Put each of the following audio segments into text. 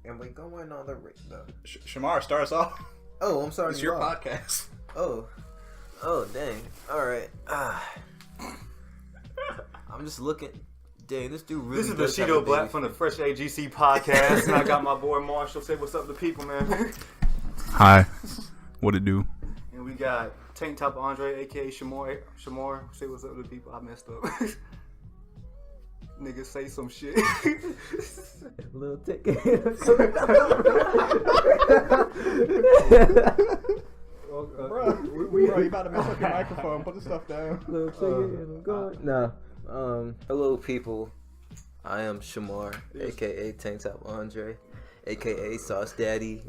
And we going on the Shamar, start us off. Oh, I'm sorry. It's your podcast. Oh, dang. All right. I'm just looking. Dang, this dude really. This is Bushido Black from the Fresh A.G.C podcast, and I got my boy Marshall. Say what's up to people, man. Hi. What it do? And we got Tank Top Andre, aka Shamar. Say what's up to people. I messed up. Nigga, say some shit. Little ticket. Bro, you about to mess up your microphone. Put the stuff down. Little ticket and I'm going. No. Hello, people. I am Shamar, aka Tank Top Andre, aka Sauce Daddy.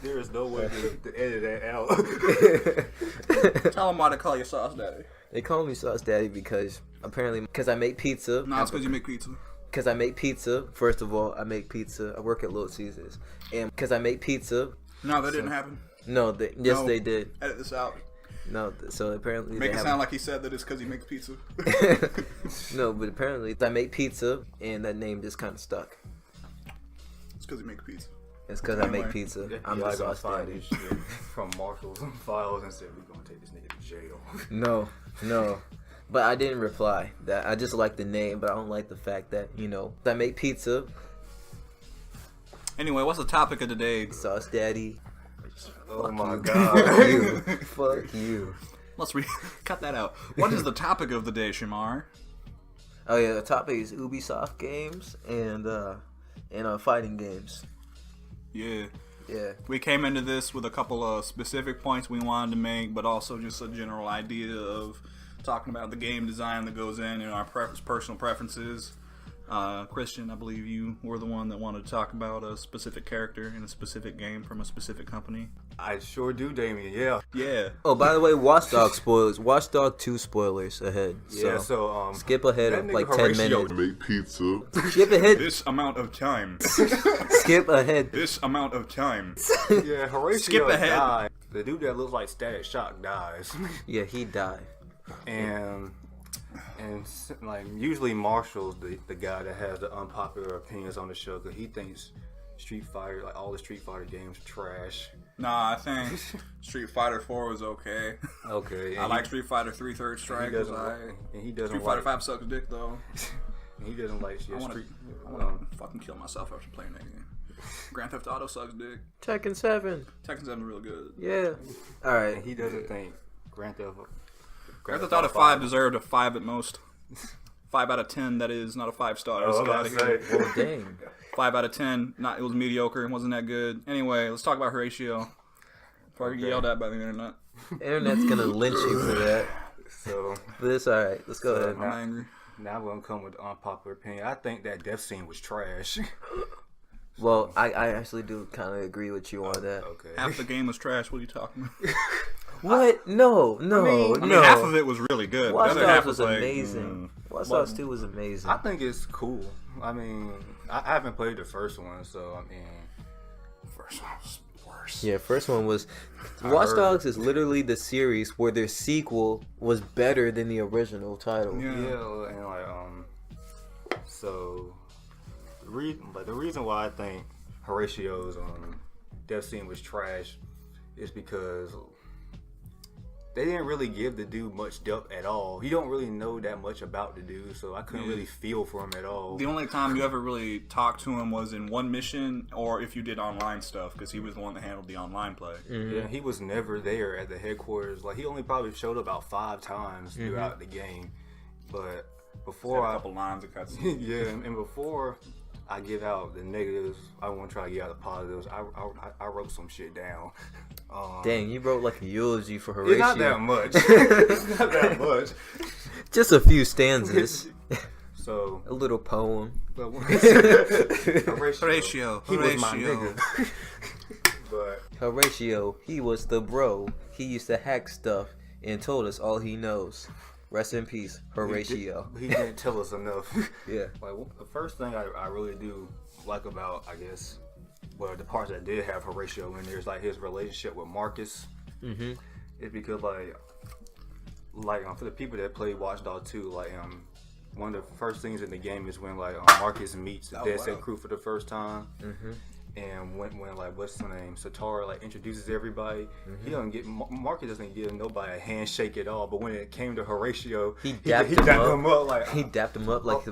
There is no way to edit that out. Tell them why to call you Sauce Daddy. They call me Sauce Daddy because I make pizza. No, it's because you make pizza. Because I make pizza. First of all, I make pizza. I work at Little Caesars. And because I make pizza. No, that didn't happen. No, they did. Edit this out. No, so apparently Make it sound like he said that it's because he makes pizza. No, but apparently I make pizza, and that name just kind of stuck. It's because he makes pizza. It's because I make pizza. I'm the Sauce Daddy. From Marshall's files and said, we're going to take this nigga to jail. No. But I didn't reply. That I just like the name, but I don't like the fact that, I make pizza. Anyway, what's the topic of today? Sauce Daddy. Oh my God. Fuck you. Let's cut that out. What is the topic of the day, Shamar? Oh yeah, the topic is Ubisoft games and fighting games. Yeah. Yeah. We came into this with a couple of specific points we wanted to make, but also just a general idea of talking about the game design that goes in and our personal preferences. Christian, I believe you were the one that wanted to talk about a specific character in a specific game from a specific company. I sure do, Damien. Yeah. Yeah. Oh, by the way, Watch Dogs spoilers. Watch Dogs 2 spoilers ahead. Yeah. So skip ahead of like 10 Horatio minutes. Make pizza. Skip ahead. This amount of time. Skip ahead. This amount of time. Yeah, Horatio Skip ahead. died. The dude that looks like Static Shock dies. Yeah, he died. And like usually Marshall's the guy that has the unpopular opinions on the show because he thinks Street Fighter, like all the Street Fighter games, are trash. Nah, I think Street Fighter 4 was okay. Okay. I like Street Fighter 3 Third Strike. And he doesn't Street Fighter 5 sucks dick though. And he doesn't like shit. I want to fucking kill myself after playing that game. Grand Theft Auto sucks dick. Tekken 7. Tekken 7 is real good. Yeah. All right. And he doesn't think Grand Theft Auto 5 deserved a 5 at most. 5 out of 10, that is, not a 5-star. Oh, Get out of here. Well, dang. 5 out of 10, it was mediocre, it wasn't that good. Anyway, let's talk about Horatio. Before I get yelled at by the internet. Internet's gonna lynch you for that. So, But it's all right. Let's go ahead. I'm angry. Now we're gonna come with the unpopular opinion. I think that death scene was trash. Well, I actually do kind of agree with you on that. Okay. Half the game was trash, what are you talking about? What? No. I mean, half of it was really good. Watch the other half Dogs was like, amazing. Watch Dogs 2 was amazing. I think it's cool. I mean, I haven't played the first one, so I mean, first one was worse. Yeah, first one was. Watch Dogs is literally the series where their sequel was better than the original title. Yeah. and like so the reason why I think Horatio's death scene was trash is because they didn't really give the dude much depth at all. He don't really know that much about the dude, so I couldn't really feel for him at all. The only time you ever really talked to him was in one mission, or if you did online stuff, because he was the one that handled the online play. Mm-hmm. Yeah, he was never there at the headquarters. Like, he only probably showed up about 5 times throughout the game. But before a couple lines of cutscenes. yeah, and before I give out the negatives, I want to try to get out the positives. I wrote some shit down. Dang, you wrote like a eulogy for Horatio. It's not that much. It's not that much. Just a few stanzas. So A little poem. Horatio, he was my nigga. But Horatio, he was the bro. He used to hack stuff and told us all he knows. Rest in peace, Horatio. he didn't tell us enough. Yeah. Like, the first thing I really do like about, I guess, well, the parts that did have Horatio in there is like his relationship with Marcus. Mm-hmm. It's because like for the people that play Watch Dogs 2, like one of the first things in the game is when like Marcus meets the Dead Set crew for the first time. Mm-hmm. And when like what's the name, Satara like introduces everybody, he doesn't get Marcus doesn't give nobody a handshake at all. But when it came to Horatio, he dapped him up like he dapped him up like.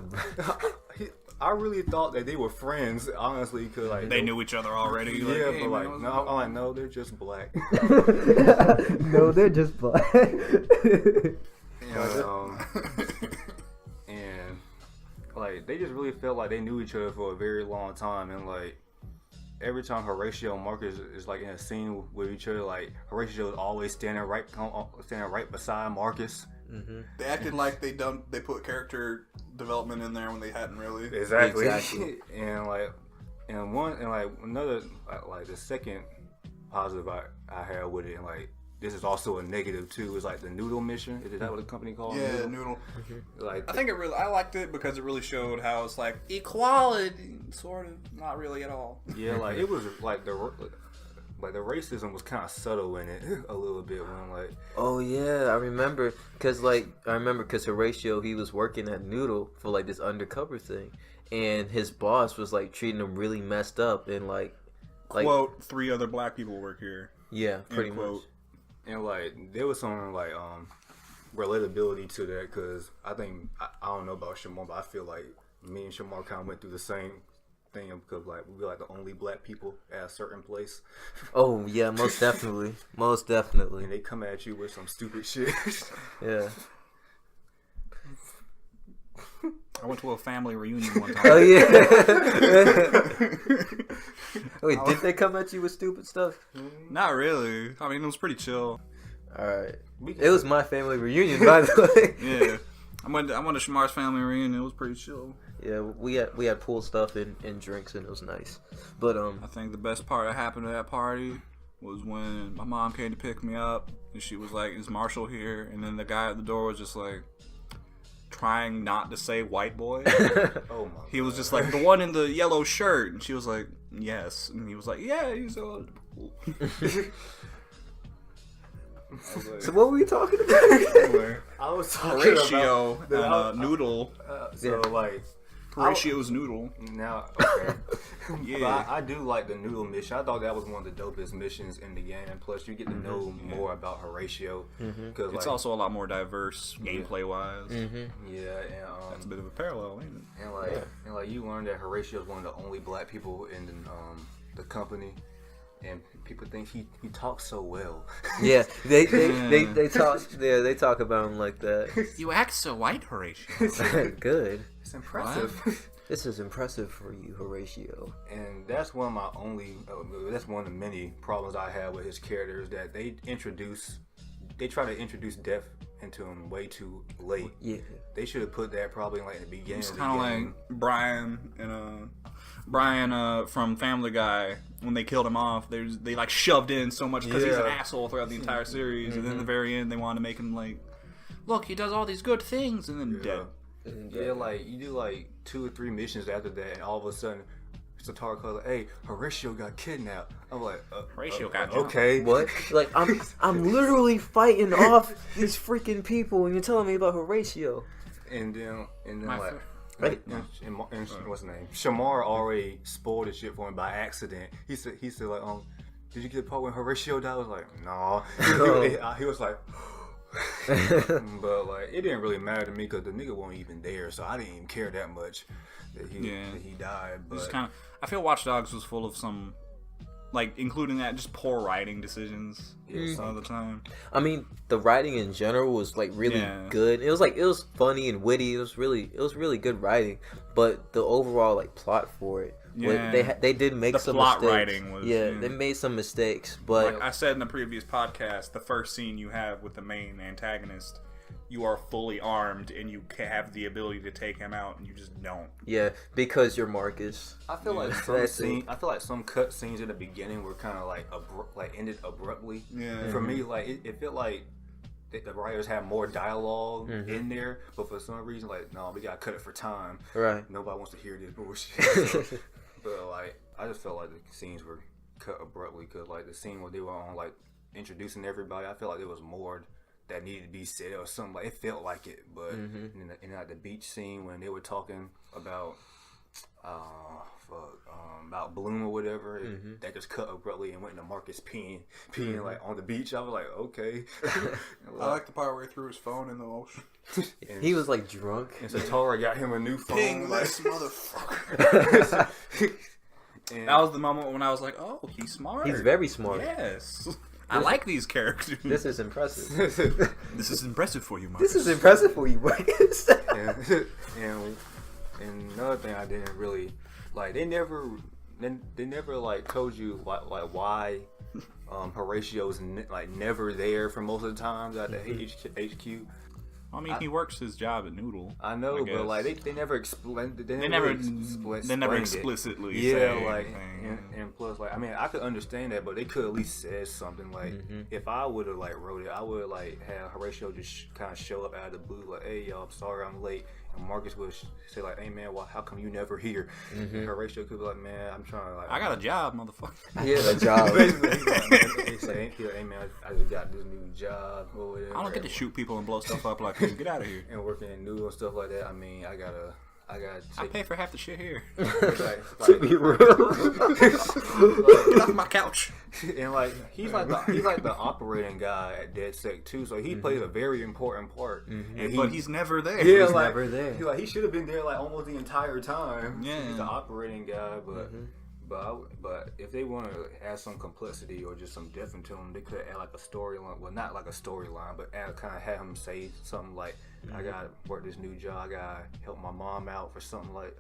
I really thought that they were friends, honestly, because like they knew each other already. Yeah, like, but like no, I'm like no, they're just black. No, they're just black. And like they just really felt like they knew each other for a very long time, and like every time Horatio and Marcus is like in a scene with each other, like Horatio is always standing right beside Marcus. Mm-hmm. They acted like they put character development in there when they hadn't really. Exactly. and another the second positive I had with it, and like this is also a negative too, is like the noodle mission. Is that what the company called? Yeah, noodle. Mm-hmm. Like I think I liked it because it really showed how it's like equality, sort of, not really at all. Yeah, like it was like the racism was kind of subtle in it a little bit when like. Oh yeah, I remember because Horatio, he was working at Noodle for like this undercover thing, and his boss was like treating him really messed up and like quote 3 other black people work here. Yeah, pretty much. And like there was some like relatability to that, because I think I don't know about Shamar, but I feel like me and Shamar kind of went through the same thing, because like we were like the only black people at a certain place. Oh yeah, most definitely. And they come at you with some stupid shit. Yeah. I went to a family reunion one time. Oh yeah. Wait, did they come at you with stupid stuff? Not really. I mean, it was pretty chill. All right. It was my family reunion, by the way. Yeah. I went to Shamar's family reunion. It was pretty chill. Yeah, we had pool stuff and drinks, and it was nice. But I think the best part that happened at that party was when my mom came to pick me up, and she was like, "Is Marshall here?" And then the guy at the door was just like trying not to say white boy. Oh my! He was just like, "The one in the yellow shirt," and she was like, "Yes," and he was like, "Yeah, he's a." So what were we talking about? I was talking Horatio about and Noodle. Like Horatio's Noodle. Now, okay. Yeah. But I do like the Noodle mission. I thought that was one of the dopest missions in the game. And plus, you get to know more about Horatio. Because it's also a lot more diverse gameplay wise. Yeah, and that's a bit of a parallel, ain't it? And like you learn that Horatio is one of the only black people in the company. And people think he talks so well. Yeah, they talk about him like that. You act so white, Horatio. Good. It's impressive. Wow. This is impressive for you, Horatio. And that's one of that's one of the many problems I have with his character, is that they try to introduce death into him way too late. Yeah. They should have put that probably like in the beginning. It's kind of like Brian from Family Guy, when they killed him off, they like shoved in so much because he's an asshole throughout the entire series, and then at the very end they wanted to make him like, look, he does all these good things, and then dead. Yeah, like you do like 2 or 3 missions after that, and all of a sudden Satara calls like, "Hey, Horatio got kidnapped." I'm like, Horatio got okay. What? Like I'm literally fighting off these freaking people, and you're telling me about Horatio. And then like. Right. And what's his name? Shamar already spoiled the shit for him by accident. He said like, did you get the part when Horatio died? I was like, no. He was like, but like it didn't really matter to me because the nigga wasn't even there, so I didn't even care that much that he died. But I feel Watch Dogs was full of some, like, including that, just poor writing decisions some of the time. I mean, the writing in general was like really good. It was funny and witty. It was really good writing, but the overall like plot for it, they did make some plot mistakes. Writing was they made some mistakes. But like I said in the previous podcast, the first scene you have with the main antagonist, you are fully armed and you have the ability to take him out, and you just don't. Yeah, because you're Marcus. I feel like some cut scenes in the beginning were kind of like ended abruptly. Yeah. For me, like it felt like the writers had more dialogue in there, but for some reason, like, no, we gotta cut it for time. Right. Nobody wants to hear this bullshit. But like, I just felt like the scenes were cut abruptly, because like the scene where they were on like introducing everybody, I felt like there was more that needed to be said or something. Like it felt like it, but in like the beach scene when they were talking about about Bloom or whatever, that just cut abruptly and went into Marcus peeing like on the beach. I was like, okay. I like the part where he threw his phone in the ocean. He was like drunk. And Satora got him a new phone. Ping like, this motherfucker. and That was the moment when I was like, oh, he's smart. He's very smart. Yes. I like these characters. This is impressive. This is impressive for you, Marcus. This is impressive for you, Marcus. and another thing I didn't really like, they never like told you like why Horatio's never there for most of the times at the HQ. I mean, he works his job at Noodle. I know, but like they never explained. They never explained explicitly. Yeah, say like anything. and plus, like I mean, I could understand that, but they could at least said something. Like if I would have like wrote it, I would like have Horatio just kind of show up out of the blue, like, "Hey, y'all, I'm sorry I'm late." And Marcus would say like, "Hey man, how come you never here?" And Horatio could be like, "Man, I'm trying to like, I got a job, motherfucker. Yeah, a job. He's like, "Hey man, I just got this new job or whatever." I don't get to shoot people and blow stuff up like you. Get out of here. And working in Noodle and stuff like that. I mean, I gotta I pay for half the shit here. To be real. Get off my couch. And like he's like the operating guy at DedSec too, so he plays a very important part. And But he's never there. yeah, He's like, never there. He should have been there like almost the entire time. Yeah. He's the operating guy, but if they want to add some complexity or just some depth into him, they could add like a storyline. Well, not like a storyline, but kind of have him say something like, "I gotta work this new job. I gotta help my mom out for something like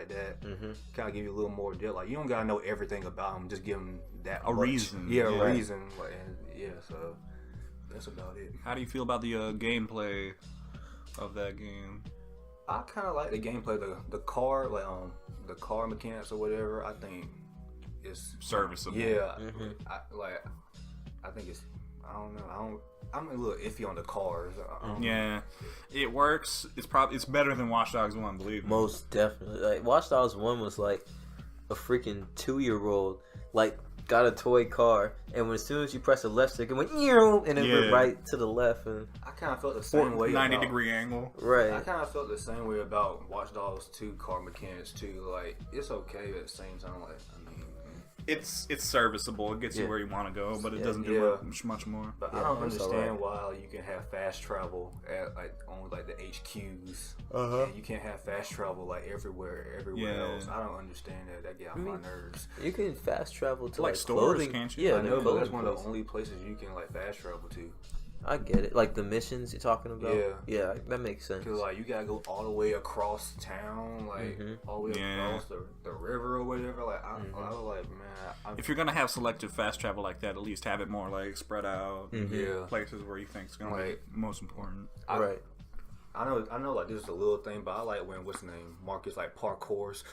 that." Kind of give you a little more depth. Like you don't gotta know everything about him. Just give him that A much. reason. Yeah, Yeah. a reason. Like, so that's about it. How do you feel about the gameplay of that game? I kind of like the gameplay, the car, like the car mechanics or whatever. I think it's Serviceable. Yeah, I think it's. I don't know. I'm a little iffy on the cars. Yeah, it works. It's better than Watch Dogs 1, believe me. Most definitely. Like Watch Dogs 1 was like a freaking 2-year-old like got a toy car, and as soon as you press the left stick, it went and it went right to the left, and I kind of felt the same way. 90-degree angle. right. I kind of felt the same way about Watch Dogs 2 car mechanics too. Like it's okay, but at the same time, like I mean, It's serviceable. It gets you where you want to go, but it doesn't do much more. But I don't understand why you can have fast travel at like on like the HQs. And you can't have fast travel like everywhere else. I don't understand that. That gets on my nerves. You can fast travel to Like stores, clothing. can't you? Yeah, I know, but that's clothing one of the places. only places you can like fast travel to. I get it. Like the missions you're talking about. Yeah, that makes sense. Cause like you gotta go all the way across town, like all the way across the river or whatever. Like I was like, man, If you're gonna have selective fast travel like that, at least have it more like spread out. Places where you think is gonna be most important. Right. I know, like this is a little thing, but I like when what's the name Marcus like parkours.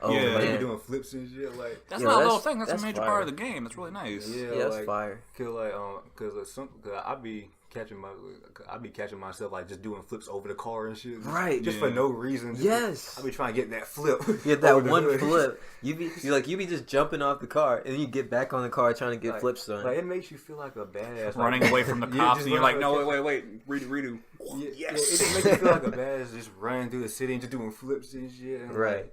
Oh, Yeah. like man. you doing flips and shit. Like That's Yeah, not a that's- little thing. That's a that's major fire. part of the game. That's really nice. yeah, that's like, fire. Cause I be catching myself like just doing flips over the car and shit. Right. Just for no reason. Yes. I be trying to get that flip. Yeah, that over the one hood. flip. You be just jumping off the car, and then you get back on the car trying to get flips done. Like it makes you feel like a badass. Running like, away from the Yeah, cops, just and you're running like, no, away- wait, redo. Yeah, Yes. it just makes you feel like a badass just running through the city and just doing flips and shit. And Right.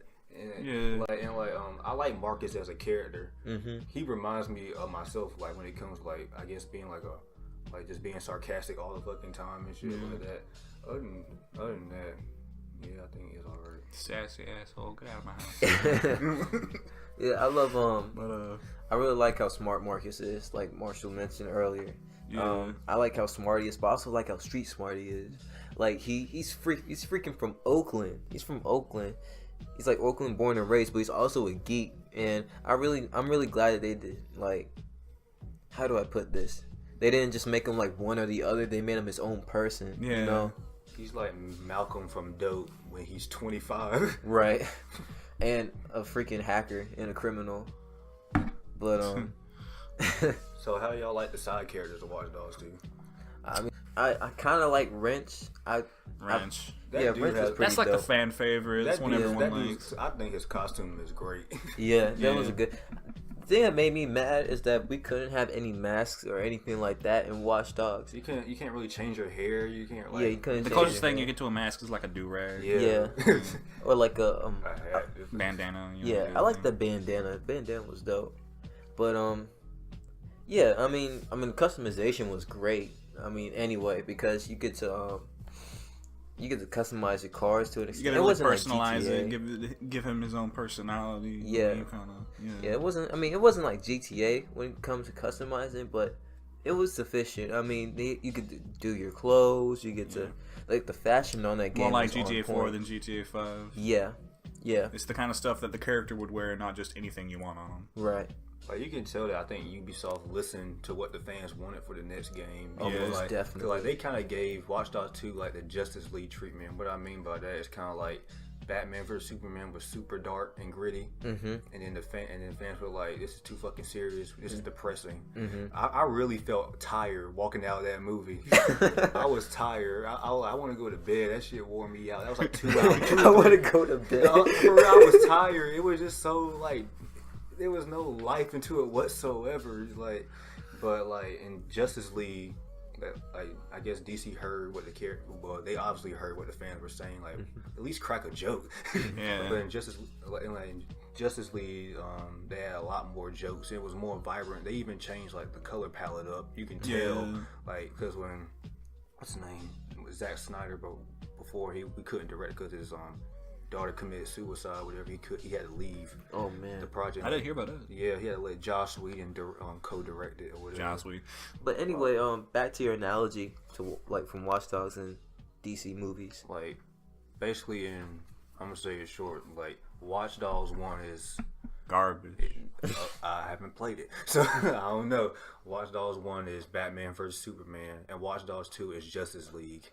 I like Marcus as a character. Mm-hmm. He reminds me of myself, like when it comes to, like I guess being like just being sarcastic all the fucking time and shit like that. Other than that, yeah, I think it's alright. Sassy asshole, get out of my house. Yeah, I love But I really like how smart Marcus is, like Marshall mentioned earlier. Yeah. I like how smart he is, but I also like how street smart he is. Like he's freaking from Oakland. He's from Oakland. He's like Oakland born and raised, but he's also a geek. And I'm really glad that they did, like, how do I put this? They didn't just make him like one or the other. They made him his own person. Yeah. You know? He's like Malcolm from Dope when he's 25. Right. And a freaking hacker and a criminal. But So how y'all like the side characters of Watch Dogs 2? I mean, I kind of like Wrench. Wrench. That Yeah, dude Wrench has- is pretty That's like dope. the fan favorite. That's that one dude- everyone that likes. dude's- I think his costume is great. Yeah, that Yeah. was a good. thing that made me mad is that we couldn't have any masks or anything like that in Watch Dogs. You can't really change your hair. You can't like. Yeah, you couldn't. The change closest your thing hair. you get to a mask is like a do-rag. Yeah. Or like a Bandana. Yeah, I like the bandana. Bandana was dope. But yeah, I mean customization was great. I mean, anyway, because you get to customize your cars to an extent. You It gotta wasn't personalize like GTA. it, give him his own personality. Yeah. Yeah, It wasn't. I mean, it wasn't like GTA when it comes to customizing, but it was sufficient. I mean, you could do your clothes. You get to like the fashion on that game. More like was on GTA 4 point. than GTA 5. Yeah. It's the kind of stuff that the character would wear, not just anything you want on him. Right. Like, you can tell that I think Ubisoft listened to what the fans wanted for the next game. Oh, Yeah. most definitely. Like, they kind of gave Watch Dogs 2 like the Justice League treatment. What I mean by that is kind of like Batman vs Superman was super dark and gritty, Mm-hmm. and then fans were like, "This is too fucking serious. This is depressing." Mm-hmm. I really felt tired walking out of that movie. I was tired. I want to go to bed. That shit wore me out. That was like 2 hours. I want to go to bed. For real, I was tired. It was just so like there was no life into it whatsoever. But in Justice League, like I guess DC heard what the character. Well, they obviously heard what the fans were saying. Like, at least crack a joke. Yeah. But in Justice League, they had a lot more jokes. It was more vibrant. They even changed like the color palette up. You can tell, like, because when what's his name, Zack Snyder, but before we couldn't direct because his daughter committed suicide. Whatever, he had to leave. Oh man, the project. I didn't hear about that. Yeah, he had to let Joss Whedon co-direct it or whatever. Joss Whedon. But anyway, back to your analogy to like from Watch Dogs and DC movies. Like, basically, I'm gonna say it short. Like, Watch Dogs 1 is Garbage. I haven't played it, so I don't know. Watch Dogs 1 is Batman vs Superman, and Watch Dogs 2 is Justice League.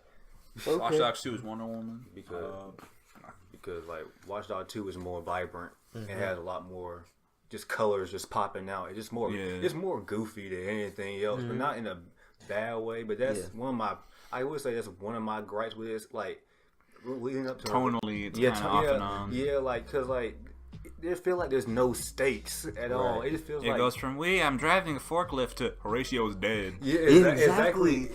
Okay. Watch Dogs 2 is Wonder Woman. Because like Watch Dogs 2 is more vibrant. It has a lot more just colors just popping out. It's just more it's more goofy than anything else, but not in a bad way. But that's I would say that's one of my gripes with this. Like, leading up to Tonally, it's kind of off and on. Yeah, like, because like it feels like there's no stakes at all. It just feels It like goes from I'm driving a forklift to Horatio's dead. yeah, exactly.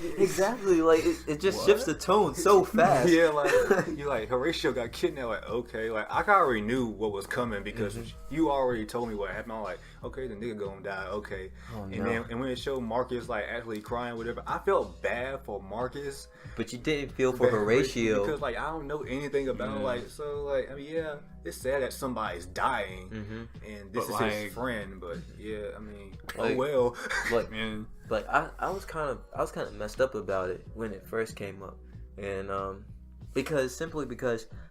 Like it just shifts the tone so fast. Yeah, like you're like Horatio got kidnapped. Like, okay, like I already knew what was coming because you already told me what happened. I'm like, okay, the nigga gonna die. Okay, and when it showed Marcus like actually crying, whatever, I felt bad for Marcus. But you didn't feel for Horatio because like I don't know anything about him. Like, so like I mean, yeah, it's sad that somebody's dying and this is his friend. But yeah, I mean, like, oh well. Like I was kind of messed up about it when it first came up, and because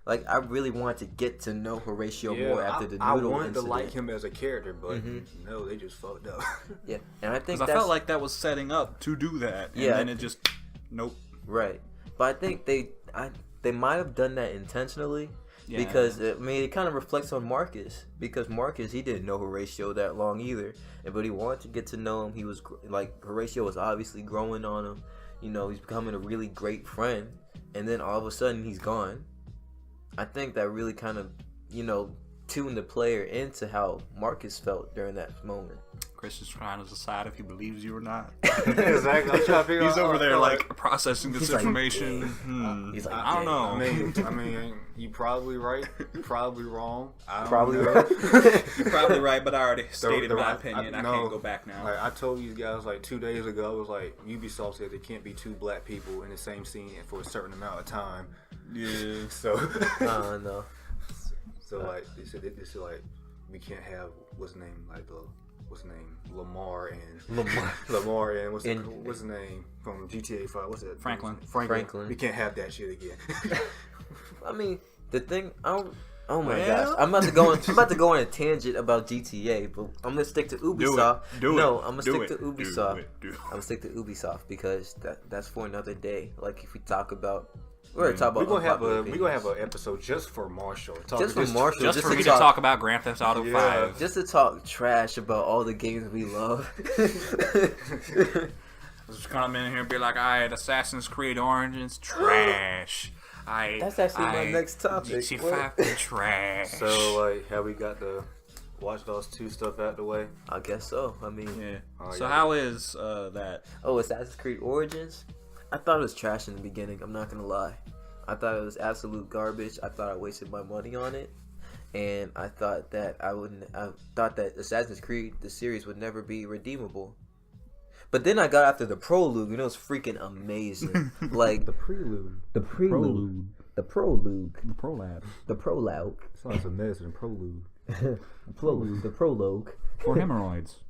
like I really wanted to get to know Horatio more after the noodle I wanted incident. to like him as a character, but no, they just fucked up. Yeah, and I think I felt like that was setting up to do that, and then it just nope. Right, but I think they might have done that intentionally. Yeah. Because I mean, it kind of reflects on Marcus. Because Marcus, he didn't know Horatio that long either, but he wanted to get to know him. He was like, Horatio was obviously growing on him. You know, he's becoming a really great friend, and then all of a sudden he's gone. I think that really kind of, tuned the player into how Marcus felt during that moment. Chris is trying to decide if he believes you or not. Exactly. I'm trying to figure He's out, over there like processing this information. He's like, I don't know. I mean, you probably right. You're probably wrong. Probably know. right. You're probably right, but I already stated my opinion. I can't go back now. Like, I told these guys like 2 days ago, I was like, Ubisoft said there can't be two black people in the same scene for a certain amount of time. Yeah. So. No. So like they said like we can't have what's his name Lamar and what's his name from GTA 5? What's that? Franklin. We can't have that shit again. I mean, the thing. Oh my gosh! I'm about to go on a tangent about GTA, but I'm gonna stick to Ubisoft. I'm gonna stick to Ubisoft. I'm gonna stick to Ubisoft because that's for another day. Like if we talk about. We're gonna have an episode just for Marshall. Just for me to talk about Grand Theft Auto 5. Just to talk trash about all the games we love. Just come in here and be like, alright, Assassin's Creed Origins, trash. That's actually my next topic. GTA 5 trash. So like, how we got the Watch Dogs 2 stuff out the way. I guess so. I mean, Yeah. So how is that? Oh, Assassin's Creed Origins? I thought it was trash in the beginning. I'm not gonna lie. I thought it was absolute garbage. I thought I wasted my money on it, and I thought that I thought that Assassin's Creed, the series, would never be redeemable. But then I got after the prologue, and it was freaking amazing. Like The prelude. the Prolude. the prologue, The prolab. the prologue, Sounds amazing. Prolude. the prologue. Or hemorrhoids.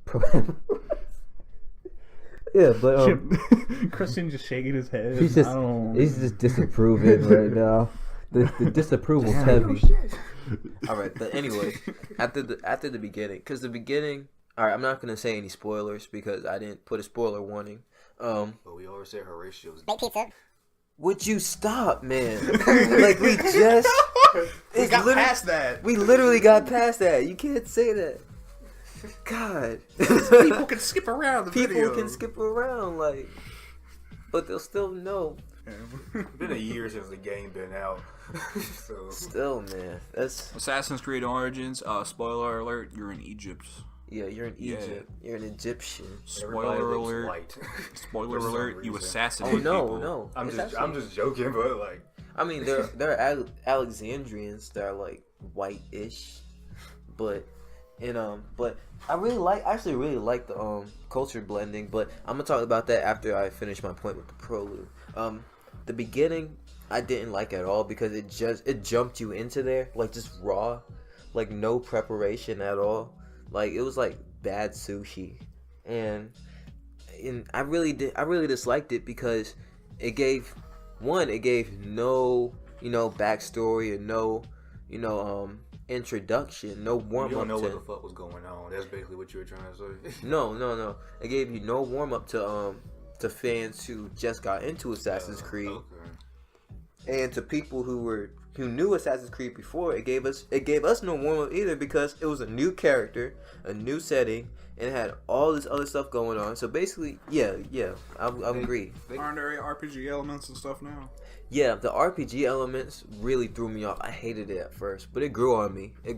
Yeah, but Christian just shaking his head. he's just disapproving right now. The disapproval's heavy. All right, but anyway, after the beginning, because the beginning. All right, I'm not gonna say any spoilers because I didn't put a spoiler warning. But we always say Horatio's. Baked pizza. Would you stop, man? Like we just We got past that. We literally got past that. You can't say that. God. People can skip around the People video. can skip around, like, but they'll still know. It's been a year since the game been out. So Still, man. That's Assassin's Creed Origins. Spoiler alert: you're in Egypt. yeah. You're in Yeah. Egypt. You're an Egyptian. everybody Spoiler looks alert! white. Spoiler For some alert! You reason. assassinate Oh no, people. no. I'm It's just actually- joking, but like I mean, there are Alexandrians that are like white-ish, but but I actually really like the culture blending. But I'm gonna talk about that after I finish my point with the prelude. The beginning I didn't like at all because it jumped you into there like just raw, like no preparation at all. Like it was like bad sushi, and I really disliked it because it gave no backstory and no introduction, no you warm don't up know to what the fuck was going on. That's basically what you were trying to say. no. It gave you no warm up to fans who just got into Assassin's Creed. Okay. And to people who knew Assassin's Creed before, it gave us no warm up either because it was a new character, a new setting, and it had all this other stuff going on. So basically, yeah, I agree. Aren't there RPG elements and stuff now? Yeah, the RPG elements really threw me off. I hated it at first, but it grew on me. And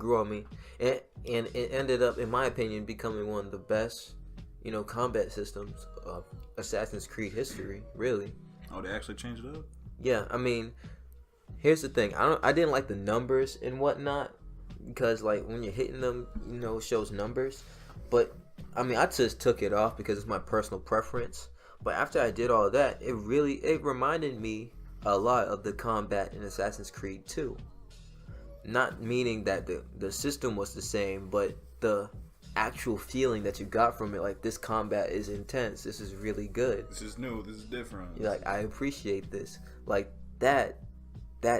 it ended up, in my opinion, becoming one of the best, combat systems of Assassin's Creed history. Really. Oh, they actually changed it up. Yeah, I mean, here's the thing. I didn't like the numbers and whatnot because like when you're hitting them, it shows numbers. But I mean, I just took it off because it's my personal preference. But after I did all that, it reminded me a lot of the combat in Assassin's Creed 2. Not meaning that the system was the same, but the actual feeling that you got from it, like this combat is intense. This is really good. This is new. This is different. You're like, I appreciate this. Like that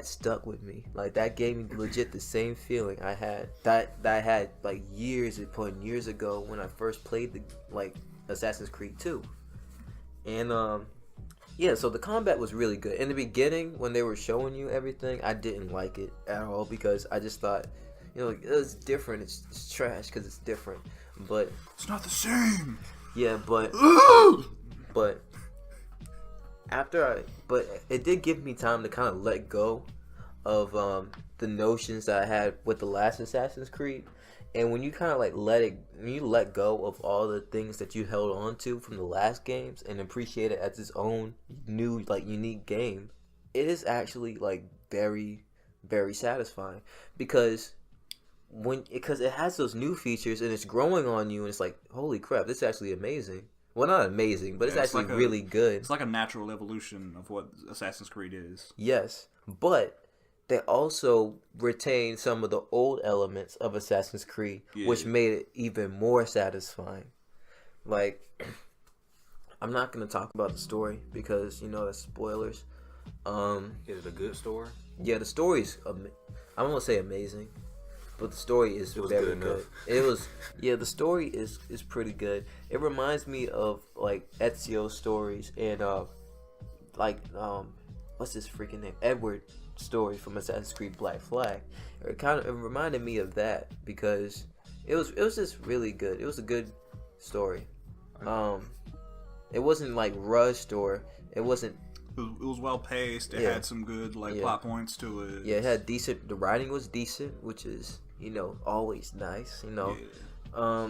stuck with me. Like that gave me legit the same feeling I had that I had like years ago when I first played the Assassin's Creed 2. And yeah, so the combat was really good. In the beginning, when they were showing you everything, I didn't like it at all because I just thought, it was different. It's trash because it's different. But It's not the same. yeah, but it did give me time to kind of let go of the notions that I had with the last Assassin's Creed. And when you kind of let go of all the things that you held on to from the last games and appreciate it as its own new unique game, it is actually very, very satisfying because it has those new features and it's growing on you and it's like, holy crap, this is actually amazing. Well, not amazing, but it's actually really good. It's like a natural evolution of what Assassin's Creed is. Yes, but they also retain some of the old elements of Assassin's Creed, which made it even more satisfying. Like, I'm not going to talk about the story because, that's spoilers. Is it a good story? Yeah, the story's, I'm going to say amazing, but the story is very good. It was, the story is pretty good. It reminds me of, Ezio's stories and, what's his freaking name? Edward story from Assassin's Creed Black Flag. It reminded me of that because it was just really good. It was a good story. It wasn't rushed or it wasn't. It was well paced. It had some good plot points to it. Yeah, it had decent. The writing was decent, which is always nice. Yeah.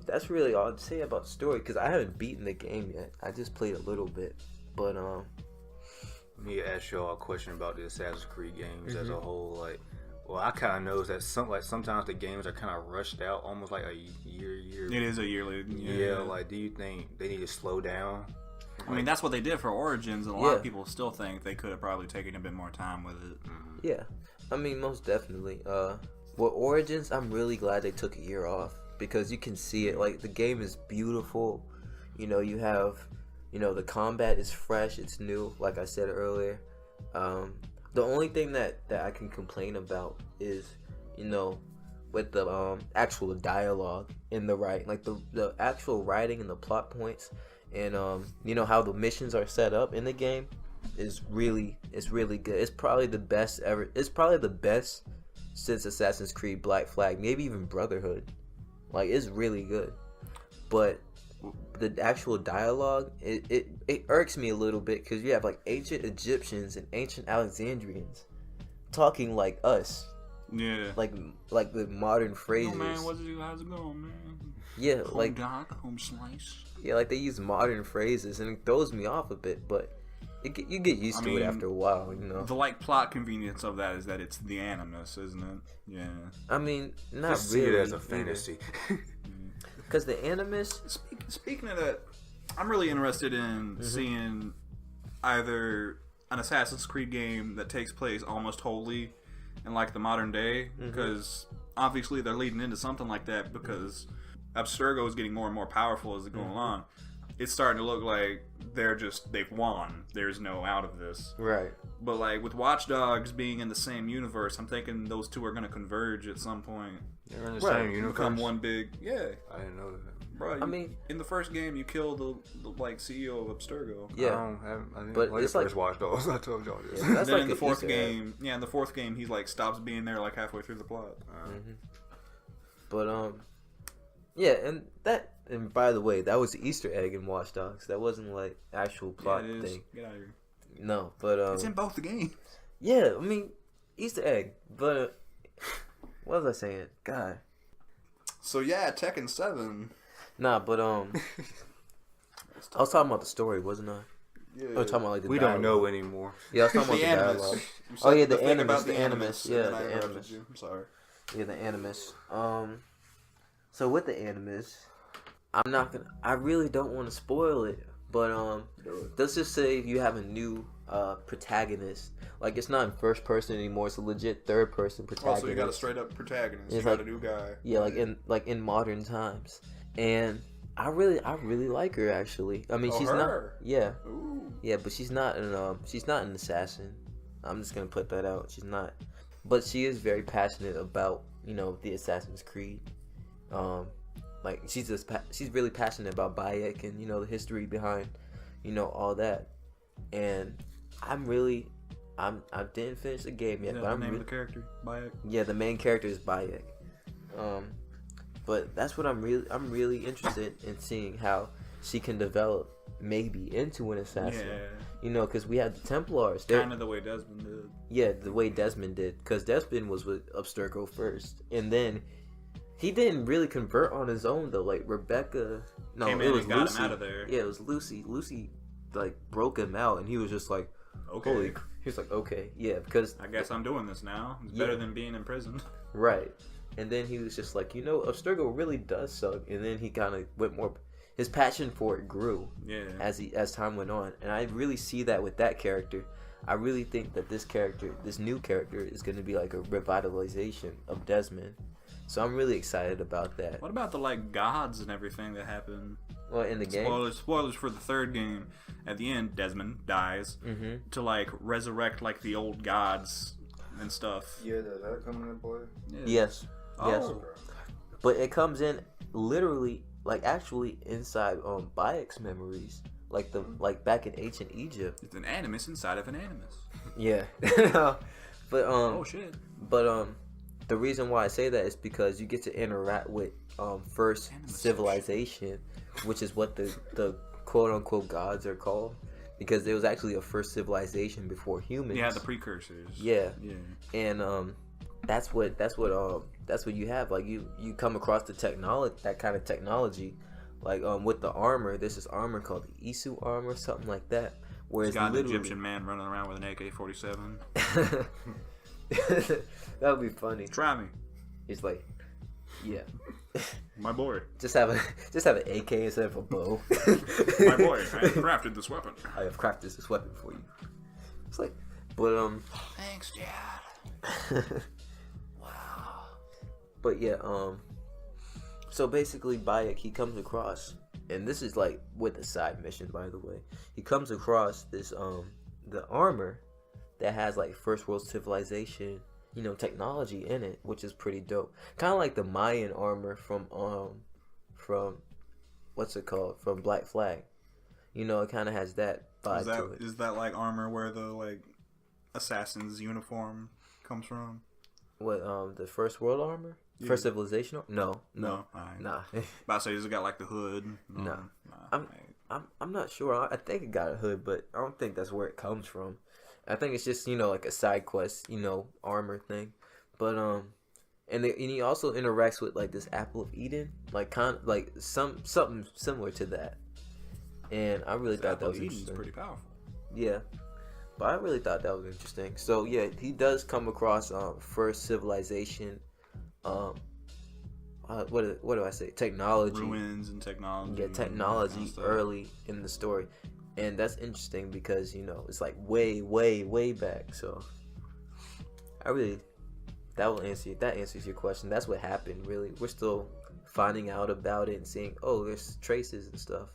That's really all I'd say about the story because I haven't beaten the game yet. I just played a little bit, but Let me ask y'all a question about the Assassin's Creed games as a whole. Like, well, I kind of noticed that sometimes the games are kind of rushed out, almost like a year. It is a yearly. Yeah. Like, do you think they need to slow down? I mean, that's what they did for Origins, and a lot of people still think they could have probably taken a bit more time with it. yeah, I mean most definitely. With Origins, I'm really glad they took a year off because you can see it. Like the game is beautiful. You have, the combat is fresh. It's new, like I said earlier. The only thing that I can complain about is, with the actual dialogue in the writing, like the actual writing and the plot points, and how the missions are set up in the game is really good. It's probably the best ever. It's probably the best since Assassin's Creed Black Flag, maybe even Brotherhood. Like it's really good, but the actual dialogue it irks me a little bit because you have like ancient Egyptians and ancient Alexandrians talking like us. Yeah. Like the modern phrases. Yo, man, how's it going, man? Yeah, Home like doc, home slice. yeah, like they use modern phrases and it throws me off a bit, but you get used to it after a while, The plot convenience of that is that it's the Animus, isn't it? Yeah. I mean, not Just really. see it as a fantasy. Because the Animus. Speaking of that, I'm really interested in seeing either an Assassin's Creed game that takes place almost wholly in like the modern day, because obviously they're leading into something like that because Abstergo is getting more and more powerful as it goes along. It's starting to look like they've won. There's no out of this. Right. But like with Watch Dogs being in the same universe, I'm thinking those two are going to converge at some point. They're in the same universe. Become one big, yeah. I didn't know that. Bro, I mean, in the first game, you kill the CEO of Abstergo. Yeah. I didn't But play it's the first like- Watch Dogs. I told y'all this. Yeah, that's Then like in the an fourth Easter egg. game, in the fourth game, he like stops being there like halfway through the plot. But and by the way, that was the Easter egg in Watch Dogs. That wasn't like actual plot yeah, it is. thing. Get out of here. No, but It's in both the games. yeah, I mean Easter egg. But what was I saying? God. So yeah, Tekken 7. Nah, but I was talking about the story, wasn't I? Yeah. I was talking about like the We dialogue. don't know anymore. Yeah, I was talking The about the Animus. dialogue. You Oh said yeah, the the thing Animus, about the the Animus. and Yeah, then I the interrupted Animus. you. I'm sorry. Yeah, the Animus. So with the Animus, I really don't want to spoil it, but let's just say you have a new protagonist. Like it's not in first person anymore; it's a legit third person protagonist. Also, you got a straight up protagonist. It's You got like- a new guy. Yeah, like in modern times, and I really like her actually. I mean, Oh, she's her? not. Yeah, Ooh. yeah, but she's not an assassin. I'm just gonna put that out. She's not, but she is very passionate about the Assassin's Creed. Like she's really passionate about Bayek and the history behind all that. And I didn't finish the game yet, Is that but the I'm name really, of the character? Bayek? yeah, the main character is Bayek. But that's what I'm really interested in seeing how she can develop maybe into an assassin. Yeah. Because we had the Templars. Kind of the way Desmond did. Yeah, the way Desmond did. Because Desmond was with Abstergo first. And then he didn't really convert on his own, though. Like, Rebecca... No, Came it in was and got Lucy. him out of there. Yeah, it was Lucy. Lucy, like, broke him out. And he was just like, Okay. holy... He was like, okay. Yeah, because... I guess I'm doing this now. It's Yeah. better than being in prison. Right. And then he was just like, Abstergo really does suck. And then he kind of went more... His passion for it grew. Yeah. As time went on, and I really see that with that character. I really think that this new character, is going to be like a revitalization of Desmond. So I'm really excited about that. What about the gods and everything that happened? Well, in the game, Spoilers for the third game. At the end, Desmond dies to resurrect the old gods and stuff. Yeah, does that come into play? Yeah. yes, yes, Oh. but it comes in literally, actually inside Bayek's memories, like back in ancient Egypt. It's an animus inside of an animus. Yeah, but Oh shit. But the reason why I say that is because you get to interact with first civilization, which is what the quote unquote gods are called, because there was actually a first civilization before humans. Yeah, the precursors. Yeah. Yeah. And that's what that's what you have. Like you come across the technology, that kind of technology, like with the armor. There's this armor called the Isu armor, something like that. Where He's it's got an literally Egyptian man running around with an AK-47. that would be funny. Try me, It's like, yeah, my boy. just have an AK instead of a bow. My boy, I have crafted this weapon. I have crafted this weapon for you. It's like, but Thanks, Dad. wow. But yeah, so basically Bayek, he comes across, and this is like with a side mission, by the way. He comes across this the armor that has like first world civilization, technology in it, which is pretty dope. Kind of like the Mayan armor from what's it called? From Black Flag. It kind of has that vibe to it. Is that like armor where the like assassin's uniform comes from? What the first world armor? Yeah. First civilization? No. Alright. Nah. But I say, does it got like the hood? No. Nah. I'm not sure. I think it got a hood, but I don't think that's where it comes from. I think it's just like a side quest, armor thing. But and he also interacts with like this apple of Eden, like something similar to that. And I really thought that was interesting. Pretty powerful. Yeah, but I really thought that was interesting. So yeah, he does come across first civilization. What do I say? Technology. Ruins and technology. Yeah, technology early in the story. And that's interesting because, it's like way back. So that answers your question. That's what happened, really. We're still finding out about it and seeing, there's traces and stuff,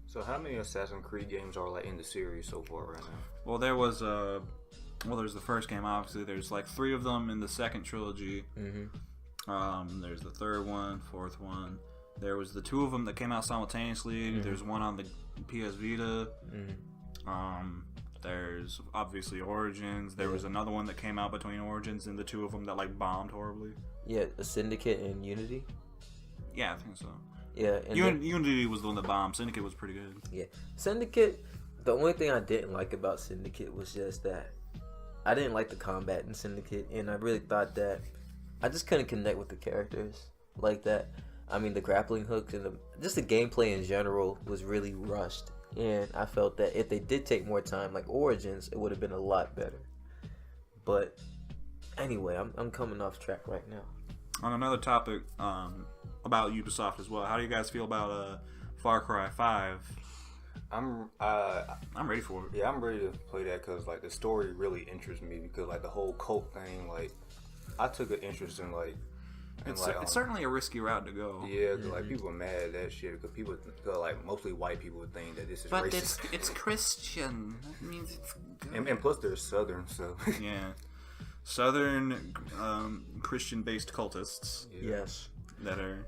So how many Assassin's Creed games are like in the series so far right now? Well, there's the first game, obviously. There's like 3 of them in the second trilogy. Mm-hmm. There's the third one, fourth one. There was the 2 of them that came out simultaneously. Mm-hmm. There's one on the PS Vita. Mm-hmm. There's obviously Origins. There was another one that came out between Origins and the 2 of them that like bombed horribly. Yeah, a Syndicate and Unity. Yeah, I think so. Yeah, and Unity was the one that bombed. Syndicate was pretty good. Yeah, Syndicate. The only thing I didn't like about Syndicate was just that I didn't like the combat in Syndicate, and I really thought that I just couldn't connect with the characters like that. I mean, the grappling hooks and just the gameplay in general was really rushed, and I felt that if they did take more time, like Origins, it would have been a lot better. But anyway, I'm coming off track right now. On another topic about Ubisoft as well, how do you guys feel about Far Cry 5? I'm ready for it. Yeah, I'm ready to play that because like the story really interests me because like the whole cult thing, like I took an interest in like. It's certainly a risky route to go. Yeah, cause, like people are mad at that shit because like mostly white people would think that this is racist. But it's Christian. That means it's good. And plus they're Southern, so yeah, Southern Christian-based cultists. Yeah. Yes, that are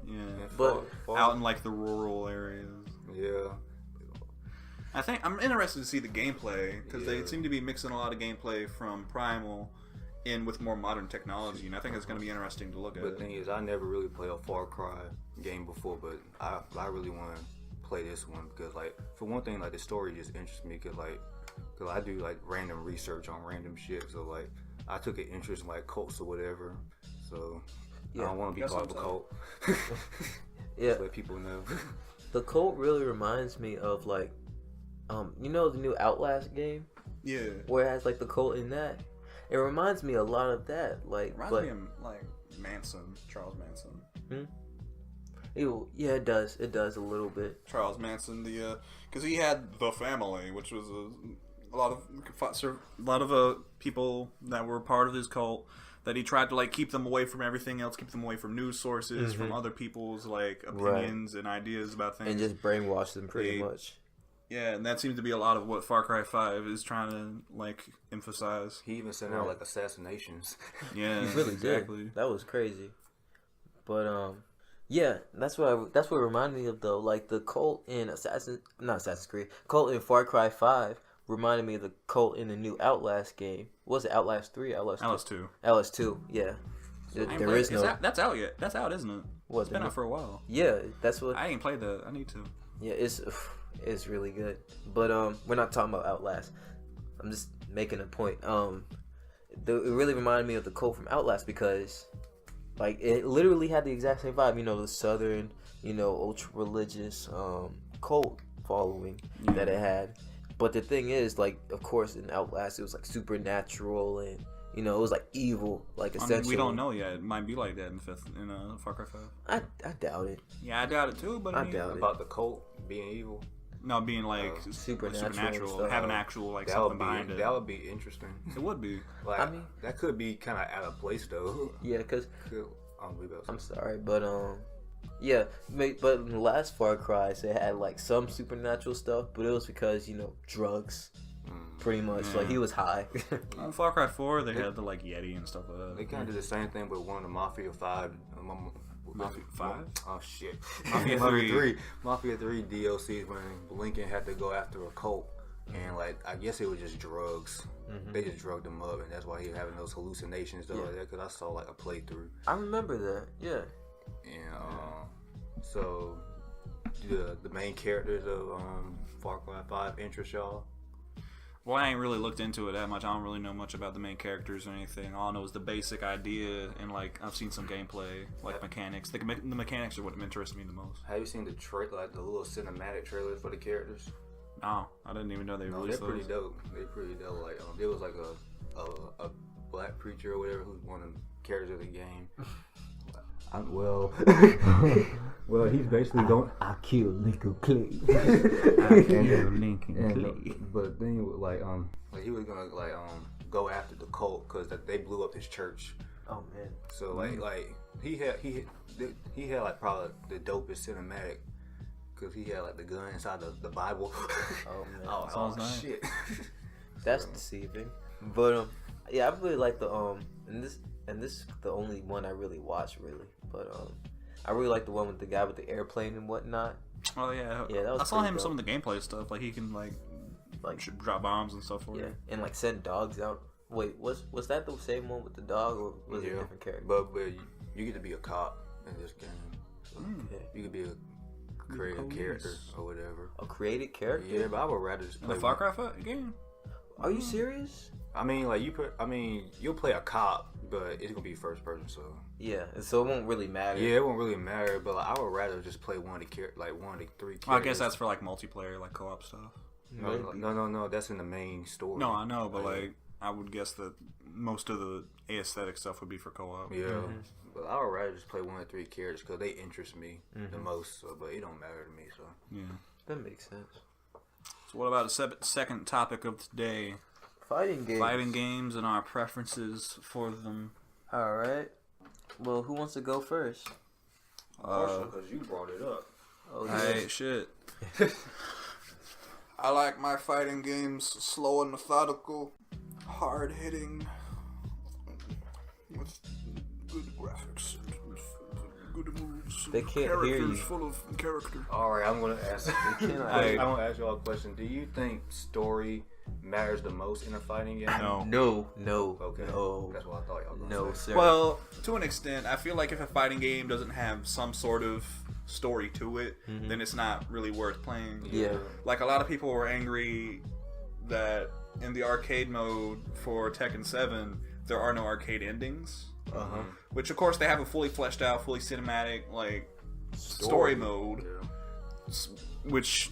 but out in like the rural areas. Yeah. I think I'm interested to see the gameplay because they seem to be mixing a lot of gameplay from Primal in with more modern technology, and I think it's going to be interesting to look at. But the thing is, I never really played a Far Cry game before, but I really want to play this one because, like, for one thing, like the story just interests me because I do like random research on random shit, so like I took an interest in like cults or whatever, so I don't want to be part of a cult. Yeah, let people know. The cult really reminds me of like, the new Outlast game. Yeah, where it has like the cult in that. It reminds me a lot of that. Like, reminds me of like Charles Manson. Yeah, it does. It does a little bit. Charles Manson, because he had The Family, which was a lot of people that were part of his cult that he tried to like keep them away from everything else, keep them away from news sources, from other people's like opinions and ideas about things, and just brainwash them pretty much. Yeah, and that seems to be a lot of what Far Cry 5 is trying to like emphasize. He even sent out like assassinations. Yeah, he really did. That was crazy. But yeah, that's what it reminded me of though. Like the cult in cult in Far Cry 5 reminded me of the cult in the new Outlast game. What was it Outlast 3? Outlast 2. Outlast 2. Yeah. There is no. That's out yet. That's out, isn't it? It's been out for a while. Yeah, that's what. I ain't played that. I need to. Yeah, it's really good. But we're not talking about Outlast. I'm just making a point. It really reminded me of the cult from Outlast because Like it literally had the exact same vibe. You know, the southern, ultra religious cult following that it had. But the thing is, like, of course, in Outlast, it was like supernatural and it was like evil, like essentially. We don't know yet. It might be like that in Far Cry 5. I doubt it. Yeah, I doubt it too. But I doubt it. About the cult being evil. No, being like supernatural having actual like something behind it. That would be interesting. It would be. Like, I mean, that could be kind of out of place though. Yeah, because I'm sorry, but yeah, but in the last Far Cry, it had like some supernatural stuff, but it was because drugs, pretty much. Yeah. Like he was high. On Far Cry 4, they had the like Yeti and stuff like that. They kind of did the same thing with one of the Mafia 5. Mafia 5? Oh shit. Mafia 3. Mafia 3 DLCs when Lincoln had to go after a cult. And like, I guess it was just drugs. They just drugged him up, and that's why he was having those hallucinations stuff like that. Because I saw like a playthrough. I remember that. Yeah. And so the main characters of Far Cry 5 interest y'all? Well, I ain't really looked into it that much. I don't really know much about the main characters or anything. All I know is the basic idea, and like I've seen some gameplay, like mechanics. The mechanics are what interests me the most. Have you seen the the little cinematic trailers for the characters? No, I didn't even know they released they're those. pretty dope. They're pretty dope. Like there was like a black preacher or whatever who's one of the characters of the game. Well, he's basically going. I killed Lincoln Clay. But then like he was gonna go after the cult because they blew up his church. Oh man. So like he had like probably the dopest cinematic because he had like the gun inside the Bible. Oh man. Oh nice. Shit. That's deceiving. But yeah, I really like the and this is the only one I really watched really. But I really like the one with the guy with the airplane and whatnot. Oh yeah, that was I saw him dope. some of the gameplay stuff. Like he can like drop bombs and stuff for you. And like send dogs out. Wait, was that the same one with the dog or was it a different character? But you get to be a cop in this game. So you could be a creative character or whatever. A created character? Yeah, but I would rather just play the Far Cry game. Are you serious? I mean, like you'll play a cop, but it's gonna be first person, so yeah, so it won't really matter. Yeah, it won't really matter. But like, I would rather just play one of the three characters. Well, I guess that's for like multiplayer, like co-op stuff. No. That's in the main story. No, I know, but like I would guess that most of the aesthetic stuff would be for co-op. Yeah, but I would rather just play one of the three characters because they interest me the most. So, but it don't matter to me. So yeah, that makes sense. So what about the second topic of today? Fighting games and our preferences for them. All right. Well, who wants to go first? Because you brought it up. Oh, hey, shit. I like my fighting games slow and methodical, hard hitting, with good graphics, good moves. They can't hear you. Full of character. All right, I'm gonna ask. I want to ask you all a question. Do you think story matters the most in a fighting game? No. Okay. No. That's what I thought y'all were gonna say. Sir. Well, to an extent, I feel like if a fighting game doesn't have some sort of story to it, then it's not really worth playing. Yeah. Like a lot of people were angry that in the arcade mode for Tekken 7, there are no arcade endings. Which of course they have a fully fleshed out, fully cinematic like story mode. Yeah. Which,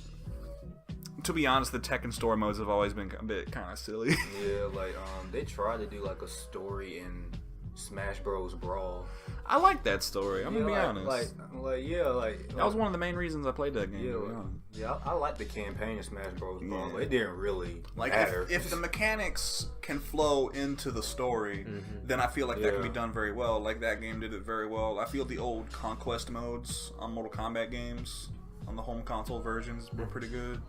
to be honest, the Tekken story modes have always been a bit kind of silly. Yeah, like they tried to do like a story in Smash Bros. Brawl. I like that story. I'm gonna be honest. That was one of the main reasons I played that game. I like the campaign in Smash Bros. Brawl, but it didn't really like matter. If the mechanics can flow into the story, then I feel like that can be done very well. Like that game did it very well. I feel the old Conquest modes on Mortal Kombat games on the home console versions were pretty good.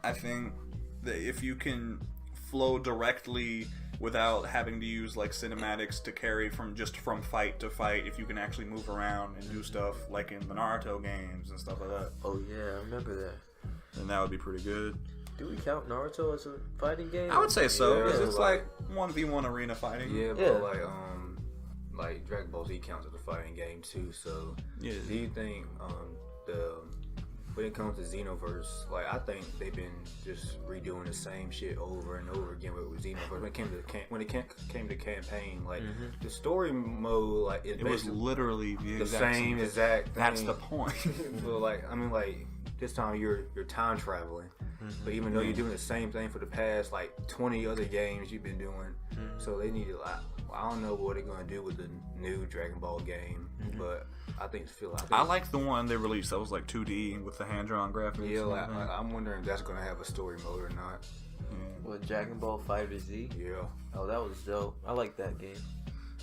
I think that if you can flow directly without having to use like cinematics to carry from fight to fight, if you can actually move around and do stuff like in the Naruto games and stuff like that. Oh yeah, I remember that. And that would be pretty good. Do we count Naruto as a fighting game? I would say so, because Yeah, it's like 1v1 arena fighting. Yeah, but like Dragon Ball Z counts as a fighting game too. So yeah. do you think when it comes to Xenoverse, like I think they've been just redoing the same shit over and over again with Xenoverse. When it came to campaign, like the story mode, like it was literally the same exact thing. That's the point. So like I mean like this time you're time traveling, but even though you're doing the same thing for the past like 20 other games you've been doing, so they need to like. I don't know what they're gonna do with the new Dragon Ball game, but I think I like the one they released that was like 2D with the hand-drawn graphics. Yeah, like, I'm wondering if that's gonna have a story mode or not. What, Dragon Ball FighterZ? Yeah. Oh, that was dope. I like that game.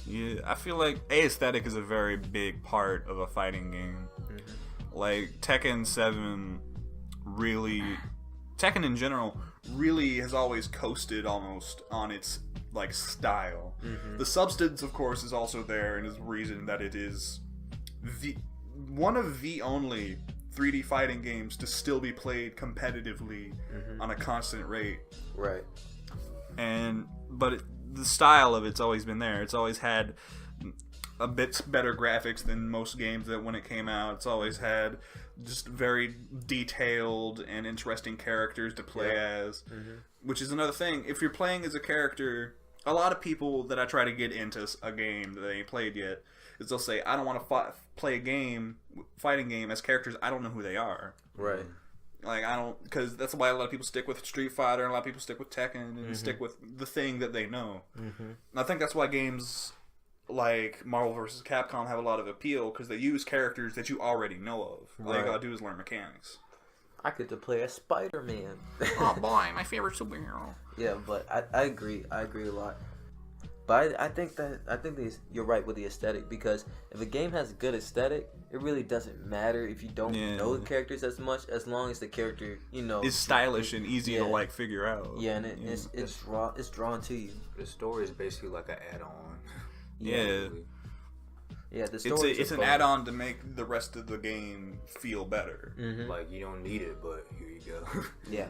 Yeah, I feel like aesthetic is a very big part of a fighting game. Like Tekken 7 really, Tekken in general really has always coasted almost on its like style. The substance, of course, is also there, and is the reason that it is one of the only 3D fighting games to still be played competitively on a constant rate. Right. But the style of it's always been there. It's always had a bit better graphics than most games that when it came out. It's always had just very detailed and interesting characters to play as, which is another thing. If you're playing as a character, a lot of people that I try to get into a game that they ain't played yet, is they'll say, I don't want to play a fighting game as characters I don't know who they are. Right. Like, I don't, because that's why a lot of people stick with Street Fighter, and a lot of people stick with Tekken, and stick with the thing that they know. And I think that's why games like Marvel vs. Capcom have a lot of appeal, because they use characters that you already know of. All you gotta do is learn mechanics. I get to play as Spider-Man. Oh boy, my favorite superhero. Yeah, but I agree. I agree a lot. But I think you're right with the aesthetic, because if a game has a good aesthetic, it really doesn't matter if you don't know the characters as much, as long as the character, is stylish and easy to like figure out. Yeah, and it's drawn to you. The story is basically like an add-on. Yeah. Yeah, the story it's an add-on to make the rest of the game feel better. Like you don't need it, but here you go. Yeah.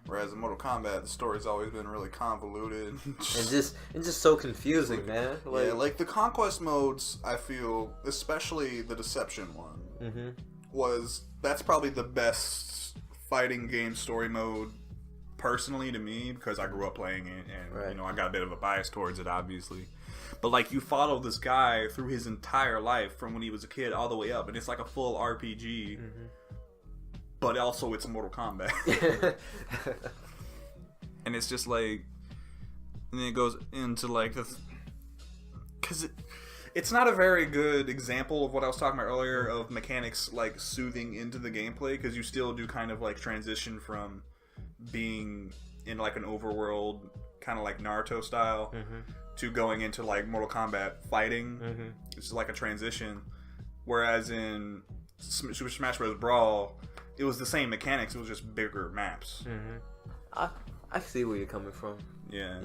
Whereas in Mortal Kombat, the story's always been really convoluted. and just so confusing, man. Like the conquest modes, I feel, especially the Deception one, that's probably the best fighting game story mode, personally to me, because I grew up playing it, and I got a bit of a bias towards it, obviously. But like, you follow this guy through his entire life from when he was a kid all the way up, and it's like a full RPG. But also it's Mortal Kombat. And it's just like, and then it goes into like because it's not a very good example of what I was talking about earlier, of mechanics like soothing into the gameplay, because you still do kind of like transition from being in like an overworld, kind of like Naruto style, to going into like Mortal Kombat fighting. It's just like a transition. Whereas in Super Smash Bros. Brawl, it was the same mechanics, it was just bigger maps. I see where you're coming from. Yeah.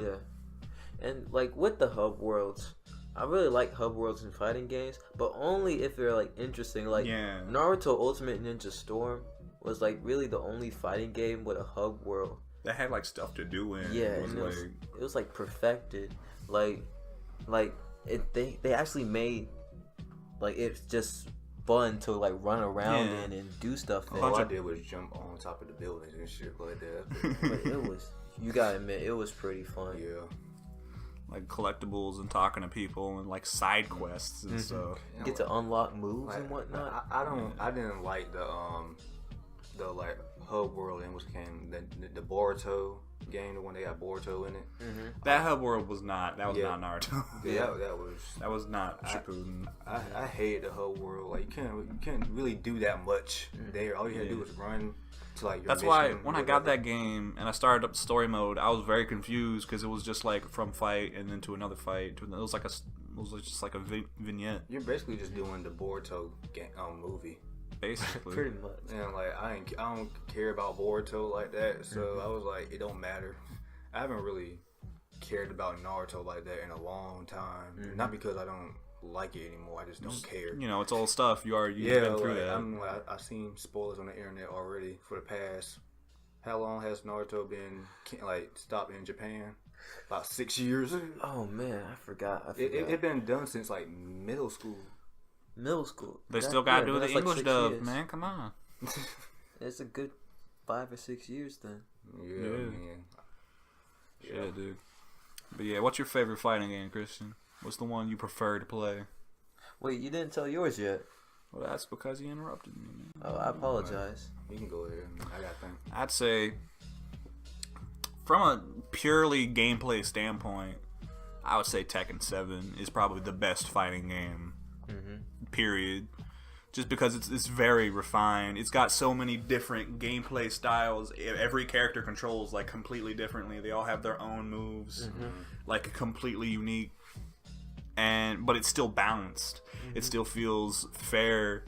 And like with the hub worlds, I really like hub worlds in fighting games, but only if they're like interesting. Like Naruto Ultimate Ninja Storm was like really the only fighting game with a hub world that had like stuff to do in. Yeah, it was like perfected. Like they actually made like it's just fun to like run around in and do stuff. All I did was jump on top of the buildings and shit like that. But it was, you gotta admit, it was pretty fun. Yeah. Like collectibles and talking to people and like side quests and stuff. You get to unlock moves and whatnot. I didn't like the like hub world in which came the Boruto game, the one they got Boruto in it. That hub world was not. That was not Naruto. That was not Shippuden. I hated the hub world. Like you can't really do that much there. All you had to do was run to like your That's why when I got that game and I started up story mode, I was very confused, because it was just like from fight and then to another fight. It was just like a vignette. You're basically just doing the Boruto movie. Basically. Pretty much. And like I don't care about Boruto like that, so I was like, it don't matter. I haven't really cared about Naruto like that in a long time. Not because I don't like it anymore, I just don't care. It's old stuff. You've been through that. I've seen spoilers on the internet already for the past. How long has Naruto been like stopped in Japan? About 6 years. Oh man, I forgot. It been done since like middle school. Middle school. They still gotta do the English dub, man. Come on. It's a good 5 or 6 years then. Yeah, Yeah. man. Yeah, dude. But yeah, what's your favorite fighting game, Christian? What's the one you prefer to play? Wait, you didn't tell yours yet. Well, that's because you interrupted me, man. Oh, I apologize. You can go ahead. I got to think. I'd say, from a purely gameplay standpoint, I would say Tekken 7 is probably the best fighting game. Period. Just because it's very refined. It's got so many different gameplay styles. Every character controls like completely differently. They all have their own moves, like completely unique. But it's still balanced. It still feels fair.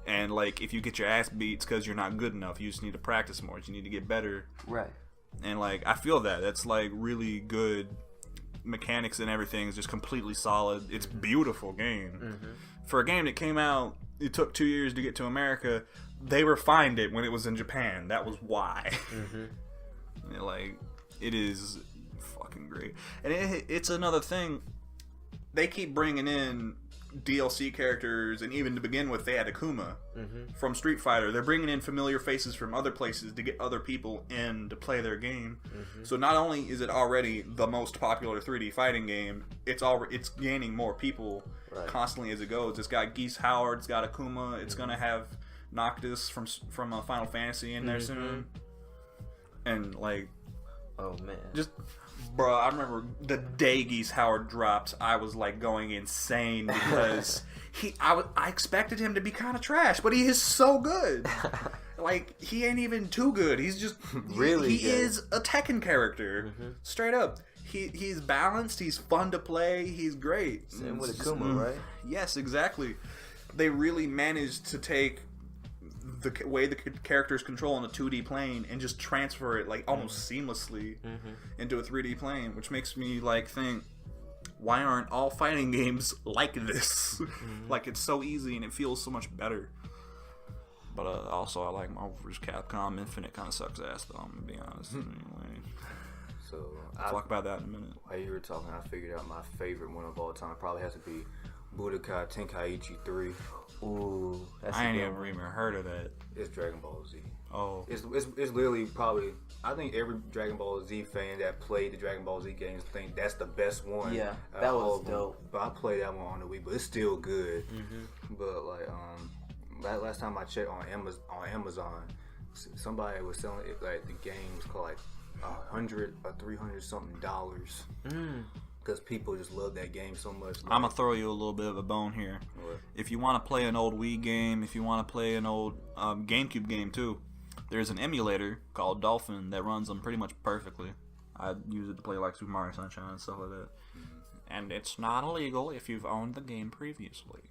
And like if you get your ass beat, it's because you're not good enough. You just need to practice more. You need to get better. Right. And like I feel that that's like really good. Mechanics and everything is just completely solid. It's a beautiful game. For a game that came out, it took 2 years to get to America. They refined it when it was in Japan. That was why. And, like, it is fucking great. And it's another thing. They keep bringing in DLC characters, and even to begin with, they had Akuma from Street Fighter. They're bringing in familiar faces from other places to get other people in to play their game. So not only is it already the most popular 3D fighting game, it's gaining more people constantly as it goes. It's got Geese Howard, it's got Akuma, it's gonna have Noctis from Final Fantasy in there soon, and like, oh man, just. Bro, I remember the day Geese Howard dropped, I was like going insane because I expected him to be kind of trash, but he is so good. Like he ain't even too good. He's just really he is a Tekken character, straight up. He's balanced. He's fun to play. He's great. Same with Akuma, right? Yes, exactly. They really managed to take the way the characters control on a 2D plane and just transfer it like almost seamlessly into a 3D plane, which makes me like think, why aren't all fighting games like this? Like it's so easy and it feels so much better. But also I like Marvel vs. Capcom Infinite kind of sucks ass though, I'm gonna be honest. Anyway, So I'll talk about that in a minute. While you were talking, I figured out my favorite one of all time probably has to be Budokai Tenkaichi 3. Ooh, that's I ain't a good ever one. even heard of that. It's Dragon Ball Z. Oh, It's literally probably, I think every Dragon Ball Z fan that played the Dragon Ball Z games think that's the best one. Yeah, out that of all was of them. dope. But I played that one on the Wii, but it's still good. But like last time I checked on Amazon, somebody was selling it like the game was called like $100 or $300 something dollars. Because people just love that game so much. Like, I'm gonna throw you a little bit of a bone here. What? If you want to play an old Wii game, if you want to play an old GameCube game too, there's an emulator called Dolphin that runs them pretty much perfectly. I use it to play like Super Mario Sunshine and stuff like that. And it's not illegal if you've owned the game previously.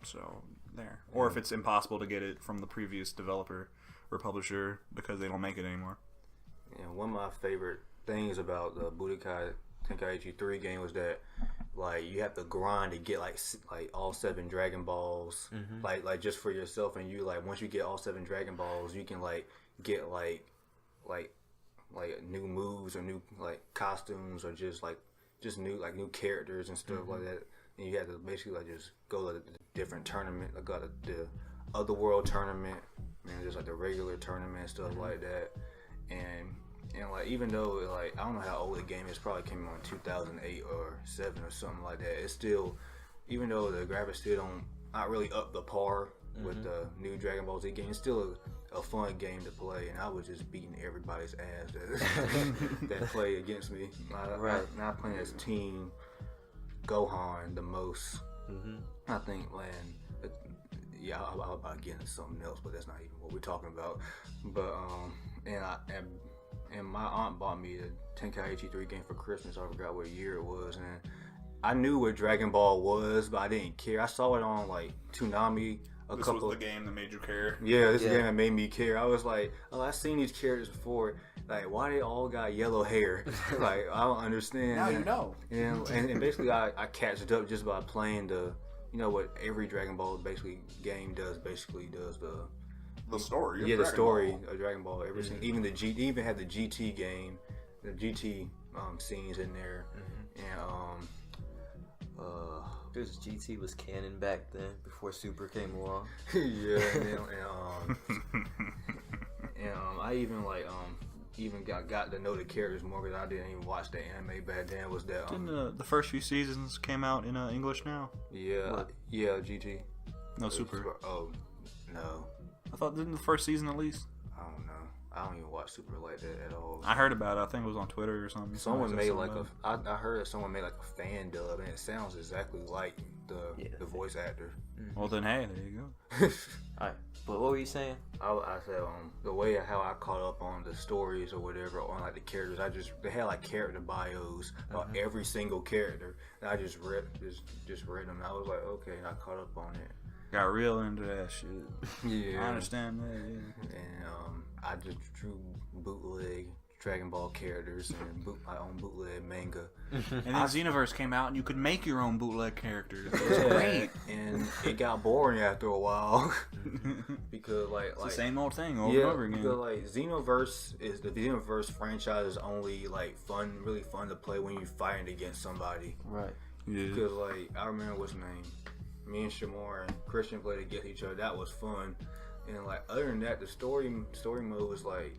So there. Or if it's impossible to get it from the previous developer or publisher because they don't make it anymore. And one of my favorite things about the Budokai Tenkaichi 3 game was that like you have to grind to get like all 7 Dragon Balls like just for yourself, and you like once you get all 7 Dragon Balls you can like get like new moves or new like costumes or just new characters and stuff like that, and you have to basically like just go to the different tournament, like go to the Otherworld tournament and just like the regular tournament and stuff like that. And like even though like I don't know how old the game is, probably came out in 2008 or 7 or something like that, it's still, even though the graphics still not really up the par with the new Dragon Ball Z game, it's still a fun game to play, and I was just beating everybody's ass that played against me. Not playing as Team Gohan the most. I think, man, yeah, I was about getting something else, but that's not even what we're talking about. But and my aunt bought me the Tenkaichi 3 game for Christmas. I forgot what year it was, and I knew what Dragon Ball was, but I didn't care. I saw it on like Toonami. This was the game that made you care. Yeah, this is the game that made me care. I was like, oh, I've seen these characters before. Like, why they all got yellow hair? Like, I don't understand. Now you know. And basically, I catched it up just by playing what every Dragon Ball game does the story. Yeah, the story of Dragon Ball. Even even had the GT game, the GT scenes in there, and Because GT was canon back then, before Super came along. yeah, I even got to know the characters more because I didn't even watch the anime back then. Was that Didn't the first few seasons came out in English now? Yeah, GT. No Super. Oh no, I thought didn't the first season at least. I don't know. I don't even watch Super like that at all. I heard about it. I think it was on Twitter or something. Someone made like I heard that someone made like a fan dub, and it sounds exactly like the voice actor. Well then, hey, there you go. Alright, but what were you saying? I said the way how I caught up on the stories or whatever on like the characters, they had like character bios about every single character, and I just read them. I was like, okay, and I caught up on it. Got real into that shit. Yeah, I understand that. Yeah. And I just drew bootleg Dragon Ball characters and my own bootleg manga. And then Xenoverse came out, and you could make your own bootleg characters. It was great. And it got boring after a while because it's the same old thing over and over again. Because like the Xenoverse franchise is only like really fun to play when you're fighting against somebody. Right. Yeah. Because like I remember what's his name. Me and Shamar and Christian played against each other. That was fun. And like other than that, the story mode was like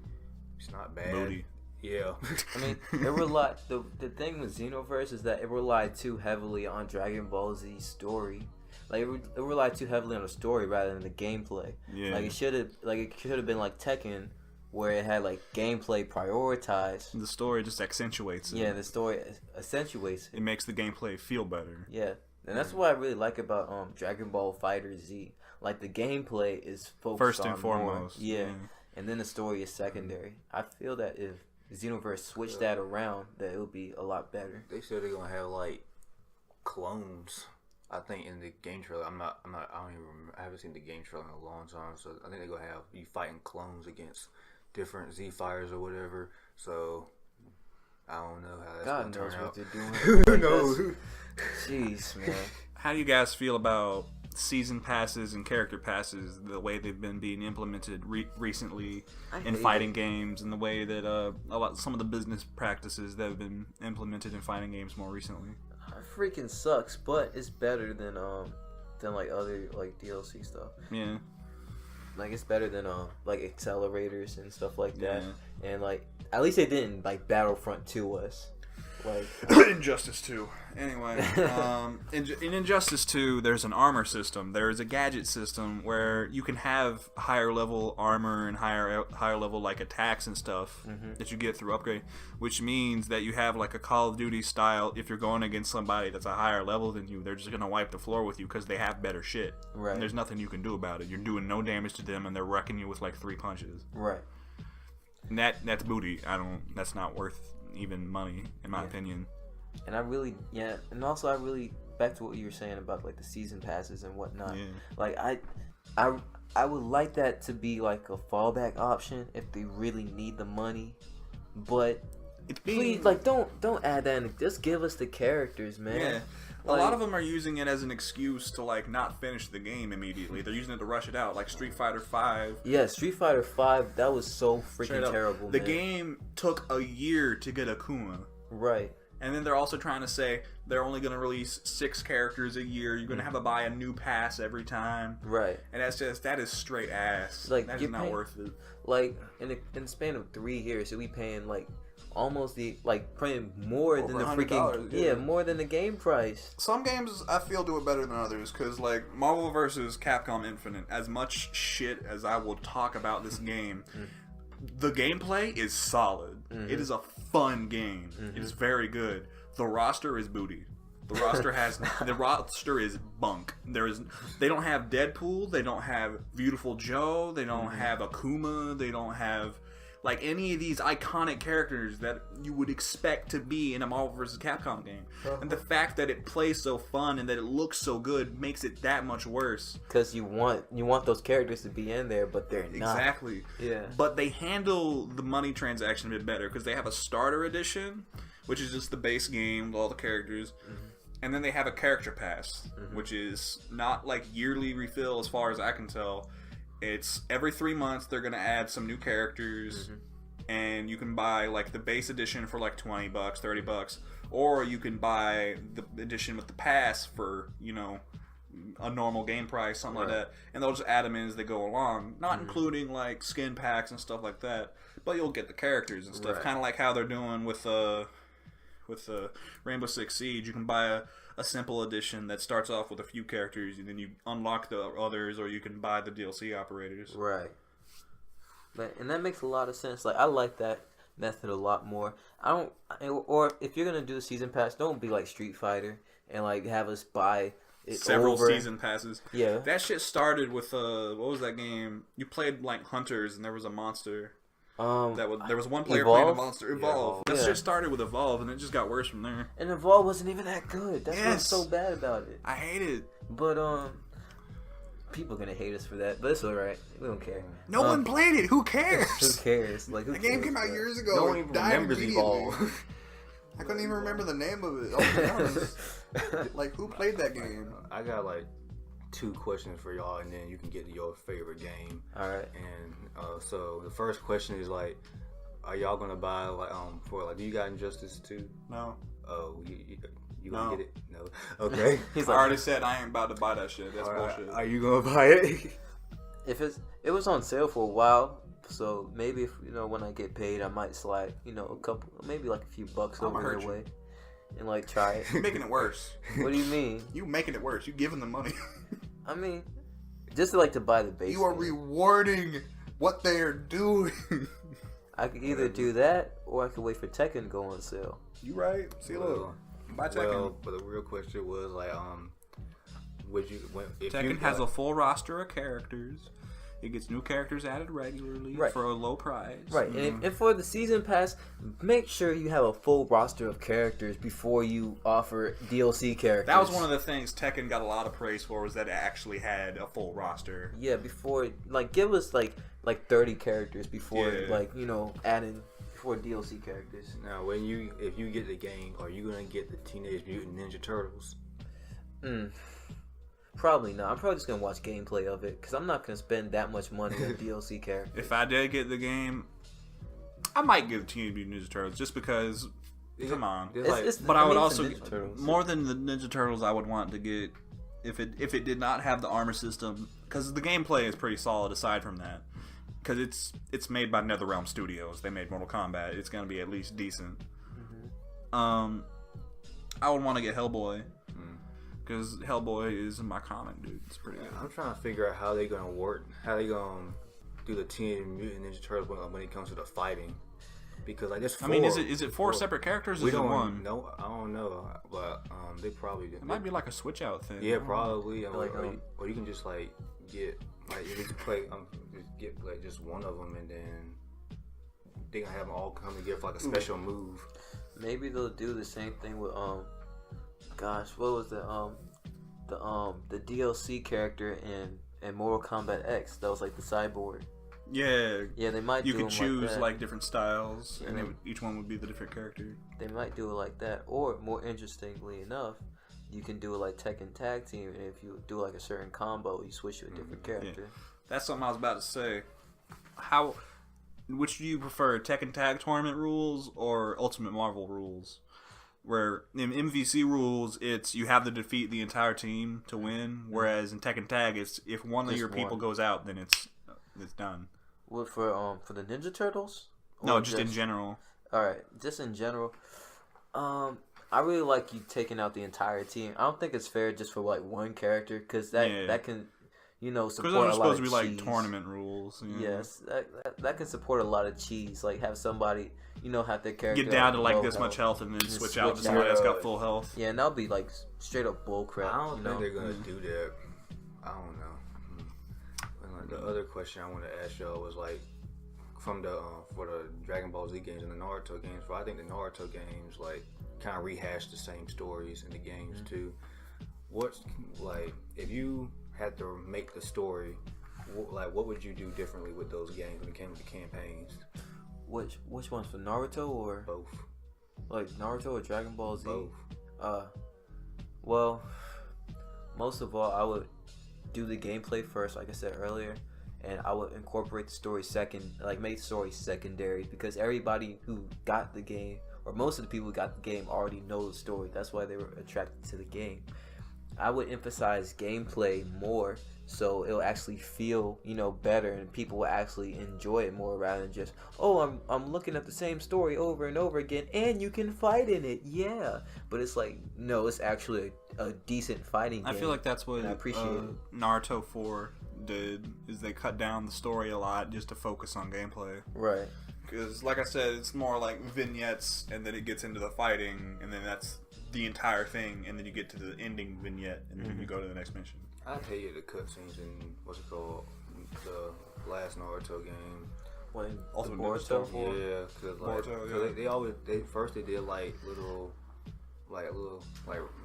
it's not bad. Booty. Yeah. I mean, it relied. The thing with Xenoverse is that it relied too heavily on Dragon Ball Z's story. Like it relied too heavily on the story rather than the gameplay. Yeah. Like it should have been like Tekken, where it had like gameplay prioritized. The story just accentuates it. Yeah, the story accentuates it. It makes the gameplay feel better. Yeah. And that's what I really like about Dragon Ball Fighter Z. Like the gameplay is focused First on and foremost. More. Yeah. And then the story is secondary. I feel that if Xenoverse switched that around, that it would be a lot better. They said they're gonna have like clones. I think in the game trailer, I don't even remember. I haven't seen the game trailer in a long time, so I think they're gonna have you fighting clones against different Z fighters or whatever. So I don't know how that's God gonna knows turn what out. they're doing. Who knows? Jeez, man. How do you guys feel about season passes and character passes, the way they've been being implemented recently in fighting games, and the way that some of the business practices that have been implemented in fighting games more recently? It freaking sucks, but it's better than like other like DLC stuff. Yeah. Like it's better than like accelerators and stuff like that. Yeah. And like at least they didn't like Battlefront 2 us. Like Injustice 2. Anyway, in Injustice 2, there's an armor system. There's a gadget system where you can have higher level armor and higher level like attacks and stuff that you get through upgrade, which means that you have like a Call of Duty style. If you're going against somebody that's a higher level than you, they're just gonna wipe the floor with you because they have better shit. Right. And there's nothing you can do about it. You're doing no damage to them, and they're wrecking you with like 3 punches. right. And that's booty. That's not worth even money in my opinion. And and also I really back to what you were saying about like the season passes and whatnot. Yeah. Like I would like that to be like a fallback option if they really need the money, but please like don't add that in. Just give us the characters, man. Yeah. Like, a lot of them are using it as an excuse to like not finish the game immediately. They're using it to rush it out, like Street Fighter V. Yeah, Street Fighter V, that was so freaking terrible. The man. game took a year to get Akuma. Right. And then they're also trying to say they're only going to release 6 characters a year. You're going to have to buy a new pass every time. Right. And that is straight ass. Like, that is not worth it. Like in the span of 3 years, you'll be paying like almost paying more Over than the $100, freaking more than the game price. Some games I feel do it better than others because like Marvel vs. Capcom Infinite, as much shit as I will talk about this game, the gameplay is solid. It is a fun game. It is very good. The roster is booty. The roster is bunk. They don't have Deadpool. They don't have Beautiful Joe. They don't have Akuma. They don't have like any of these iconic characters that you would expect to be in a Marvel vs. Capcom game. And the fact that it plays so fun and that it looks so good makes it that much worse. Because you want those characters to be in there, but they're not. Exactly. Yeah. But they handle the money transaction a bit better because they have a starter edition, which is just the base game with all the characters. And then they have a character pass, which is not like yearly refill as far as I can tell. It's every 3 months they're going to add some new characters, and you can buy like the base edition for like $20, $30, or you can buy the edition with the pass for, a normal game price, something like Right. that, and they'll just add them in as they go along, not including like skin packs and stuff like that. But you'll get the characters and stuff, Right. kind of like how they're doing with Rainbow Six Siege. You can buy a simple edition that starts off with a few characters, and then you unlock the others, or you can buy the DLC operators. Right. And that makes a lot of sense. Like, I like that method a lot more. I don't, or if you're gonna do a season pass, don't be like Street Fighter and like have us buy it Several over. season passes. Yeah. That shit started with what was that game? You played like Hunters, and there was a monster. There was one player playing a Evolve? monster. Evolve. That Yeah. shit started with Evolve, and it just got worse from there. And Evolve wasn't even that good. That's Yes. what's so bad about it. I hate it. But people are gonna hate us for that. But it's alright. We don't care. No one played it. Who Who cares? cares? Like, who The game cares, came out bro? years ago. No one It even died remembers immediately. Evolve. I couldn't even remember the name of it. I'll be honest. Like, who played that game? I got like 2 questions for y'all, and then you can get to your favorite game. Alright. And so the first question is like, are y'all gonna buy like for like, do you got Injustice 2? No. Oh, you No. gonna get it? No. Okay. He's I like, already said I ain't about to buy that shit. That's bullshit. Are you gonna buy it? if it was on sale for a while, so maybe if when I get paid, I might slide a couple, maybe like a few bucks I'ma over hurt their you. way, and like try it. You're making it worse. What do you mean? You making it worse. You giving them money. I mean, just to buy the base. You are game. rewarding what they are doing. I could either do that or I could wait for Tekken to go on sale. You right. See, look. Buy Tekken. Well, but the real question was like, would you? If Tekken you, has a full roster of characters. It gets new characters added regularly Right. for a low price. Right, and for the season pass, make sure you have a full roster of characters before you offer DLC characters. That was one of the things Tekken got a lot of praise for, was that it actually had a full roster. Yeah, before give us like 30 characters before Yeah. adding before DLC characters. Now, if you get the game, are you gonna get the Teenage Mutant Ninja Turtles? Probably not. I'm probably just gonna watch gameplay of it because I'm not gonna spend that much money on DLC characters. If I did get the game, I might give Teenage Mutant Ninja Turtles just because. Come on. But I would also, more than the Ninja Turtles, I would want to get, if it did not have the armor system, because the gameplay is pretty solid aside from that. Because it's made by NetherRealm Studios. They made Mortal Kombat. It's going to be at least decent. I would want to get Hellboy. Because Hellboy is my comic, dude. It's pretty good. I'm trying to figure out how they gonna do the Teenage Mutant Ninja Turtles when it comes to the fighting. Because like there's 4. I mean, is it 4 separate characters or is it one? No, I don't know. But they probably It might be like a switch out thing. Yeah, probably. Like, or you can just like get like you just play just get like just one of them, and then they gonna have them all come together for like a special move. Maybe they'll do the same thing with gosh, what was the DLC character in Mortal Kombat X? That was like the cyborg. Yeah. Yeah, they might. You do could them choose that. like different styles, and Yeah. each one would be the different character. They might do it like that, or more interestingly enough, you can do it like Tekken Tag Team, and if you do like a certain combo, you switch to a different character. That's something I was about to say. Which do you prefer, Tekken Tag Tournament rules or Ultimate Marvel rules? Where in MVC rules, it's you have to defeat the entire team to win, whereas in Tekken Tag, it's if one of Just your people one. goes out, then it's done. What for the Ninja Turtles? No, Or just in general. All right, just in general. I really like you taking out the entire team. I don't think it's fair just for like one character because that can, Because support those are a lot supposed of to be like cheese. tournament rules. You know? Yes, that can support a lot of cheese. Like have somebody, have their character Get down to like low this much health and then Just switch out to switch somebody out. that's got full health. Yeah, and that'll be like straight up bull crap. I don't think they're gonna Mm-hmm. do that. I don't know. And, like, the other question I want to ask y'all was like, from the for the Dragon Ball Z games and the Naruto games. I think the Naruto games like kind of rehash the same stories in the games too. What's like if you had to make the story, what would you do differently with those games when it came to campaigns? Which one's for Naruto or Both. like Naruto or Dragon Ball Z? Both. Well, most of all, I would do the gameplay first, like I said earlier, and I would incorporate the story second, like make the story secondary, because everybody who got the game, or most of the people who got the game, already know the story. That's why they were attracted to the game. I would emphasize gameplay more, so it'll actually feel, better, and people will actually enjoy it more rather than just, oh, I'm looking at the same story over and over again, and you can fight in it, yeah. But it's like, no, it's actually a decent fighting game. I feel like that's what I appreciate it. Naruto 4 did, is they cut down the story a lot just to focus on gameplay. Right. Because, like I said, it's more like vignettes, and then it gets into the fighting, and then that's the entire thing, and then you get to the ending vignette, and then you go to the next mission. I tell you the cutscenes in the last Naruto game. When Ultimate the Ninja Storm Boruto? 4? Yeah, cause like Boruto, yeah. they first they did like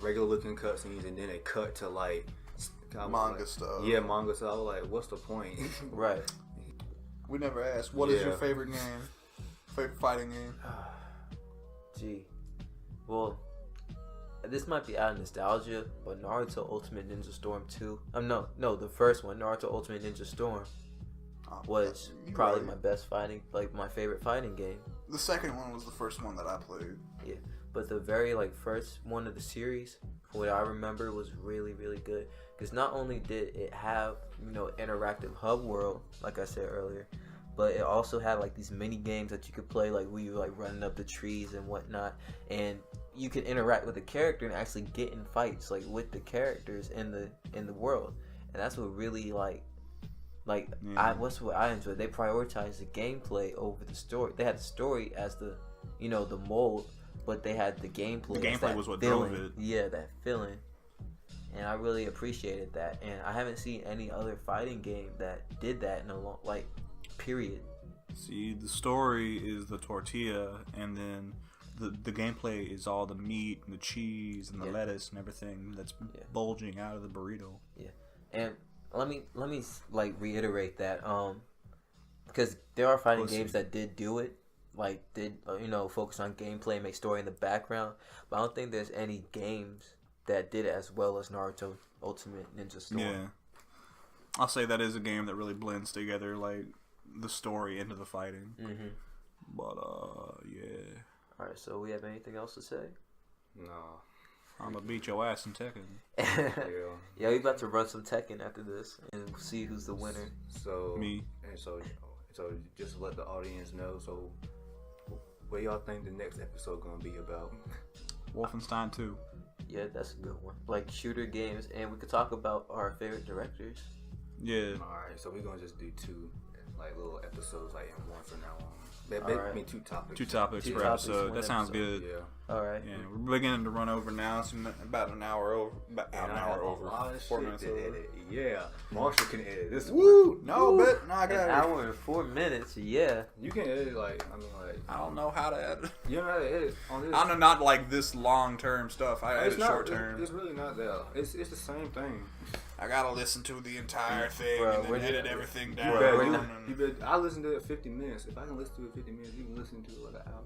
regular looking cutscenes, and then they cut to like Manga stuff. Yeah, manga stuff. I was like, what's the point? Right. We never asked. What is your favorite game? Favorite fighting game? Gee. Well, this might be out of nostalgia, but Naruto Ultimate Ninja Storm 2. No, the first one, Naruto Ultimate Ninja Storm, was probably my best fighting, like my favorite fighting game. The second one was the first one that I played. Yeah, but the very first one of the series, from what I remember, was really, really good. Because not only did it have, interactive hub world, like I said earlier, but it also had like these mini games that you could play, like where you were like running up the trees and whatnot, and you could interact with the character and actually get in fights like with the characters in the world, and that's what really what's what I enjoyed. They prioritized the gameplay over the story. They had the story as the the mold, but they had the gameplay. The gameplay was what drove it. Yeah, that feeling. And I really appreciated that. And I haven't seen any other fighting game that did that in a long, period. See, the story is the tortilla, and then the gameplay is all the meat and the cheese and the lettuce and everything that's bulging out of the burrito. Yeah. And let me reiterate that because there are fighting games that did do it, focus on gameplay and make story in the background, but I don't think there's any games that did it as well as Naruto Ultimate Ninja Storm. Yeah, I'll say that is a game that really blends together like the story into the fighting. Mm-hmm. But yeah. All right, so we have anything else to say? No. I'm gonna beat your ass in Tekken. Yeah, we about to run some Tekken after this and see who's the winner. So me. And so just to let the audience know. So, what y'all think the next episode gonna be about? Wolfenstein 2. Yeah, that's a good one. Like shooter games, and we could talk about our favorite directors. Yeah. All right, so we're gonna just do 2 little episodes in one from now on. Right. I mean 2 topics. 2 topics per episode. That sounds good. Yeah. All right. Yeah, we're beginning to run over now. It's about an hour over. About an hour over. 4 minutes over. Edit. Yeah, Marshall can edit this. Woo! No, but I got an hour and 4 minutes. Yeah. You can edit I don't know how to edit. You know how to edit on this. I know not like this long term stuff. I edit short term. It's really not that. It's the same thing. I gotta listen to the entire thing and then edit everything down. I listen to it 50 minutes. If I can listen to it 50 minutes, you can listen to it an hour.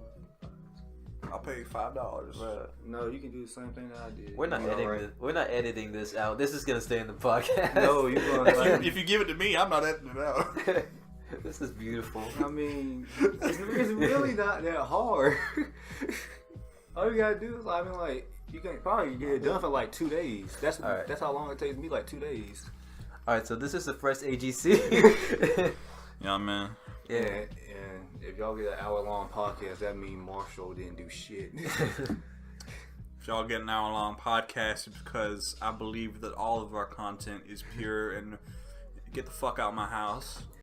I'll pay you $5. No, you can do the same thing that I did. We're not editing this out. This is gonna stay in the podcast. No, you're gonna. If you give it to me, I'm not editing it out. This is beautiful. I mean, it's really not that hard. All you gotta do is, you can probably get it done for 2 days. That's how long it takes me, 2 days. All right, so this is the Fresh A.G.C. Yeah, man. Yeah. And if y'all get an hour-long podcast, that means Marshall didn't do shit. If y'all get an hour-long podcast, it's because I believe that all of our content is pure and get the fuck out of my house.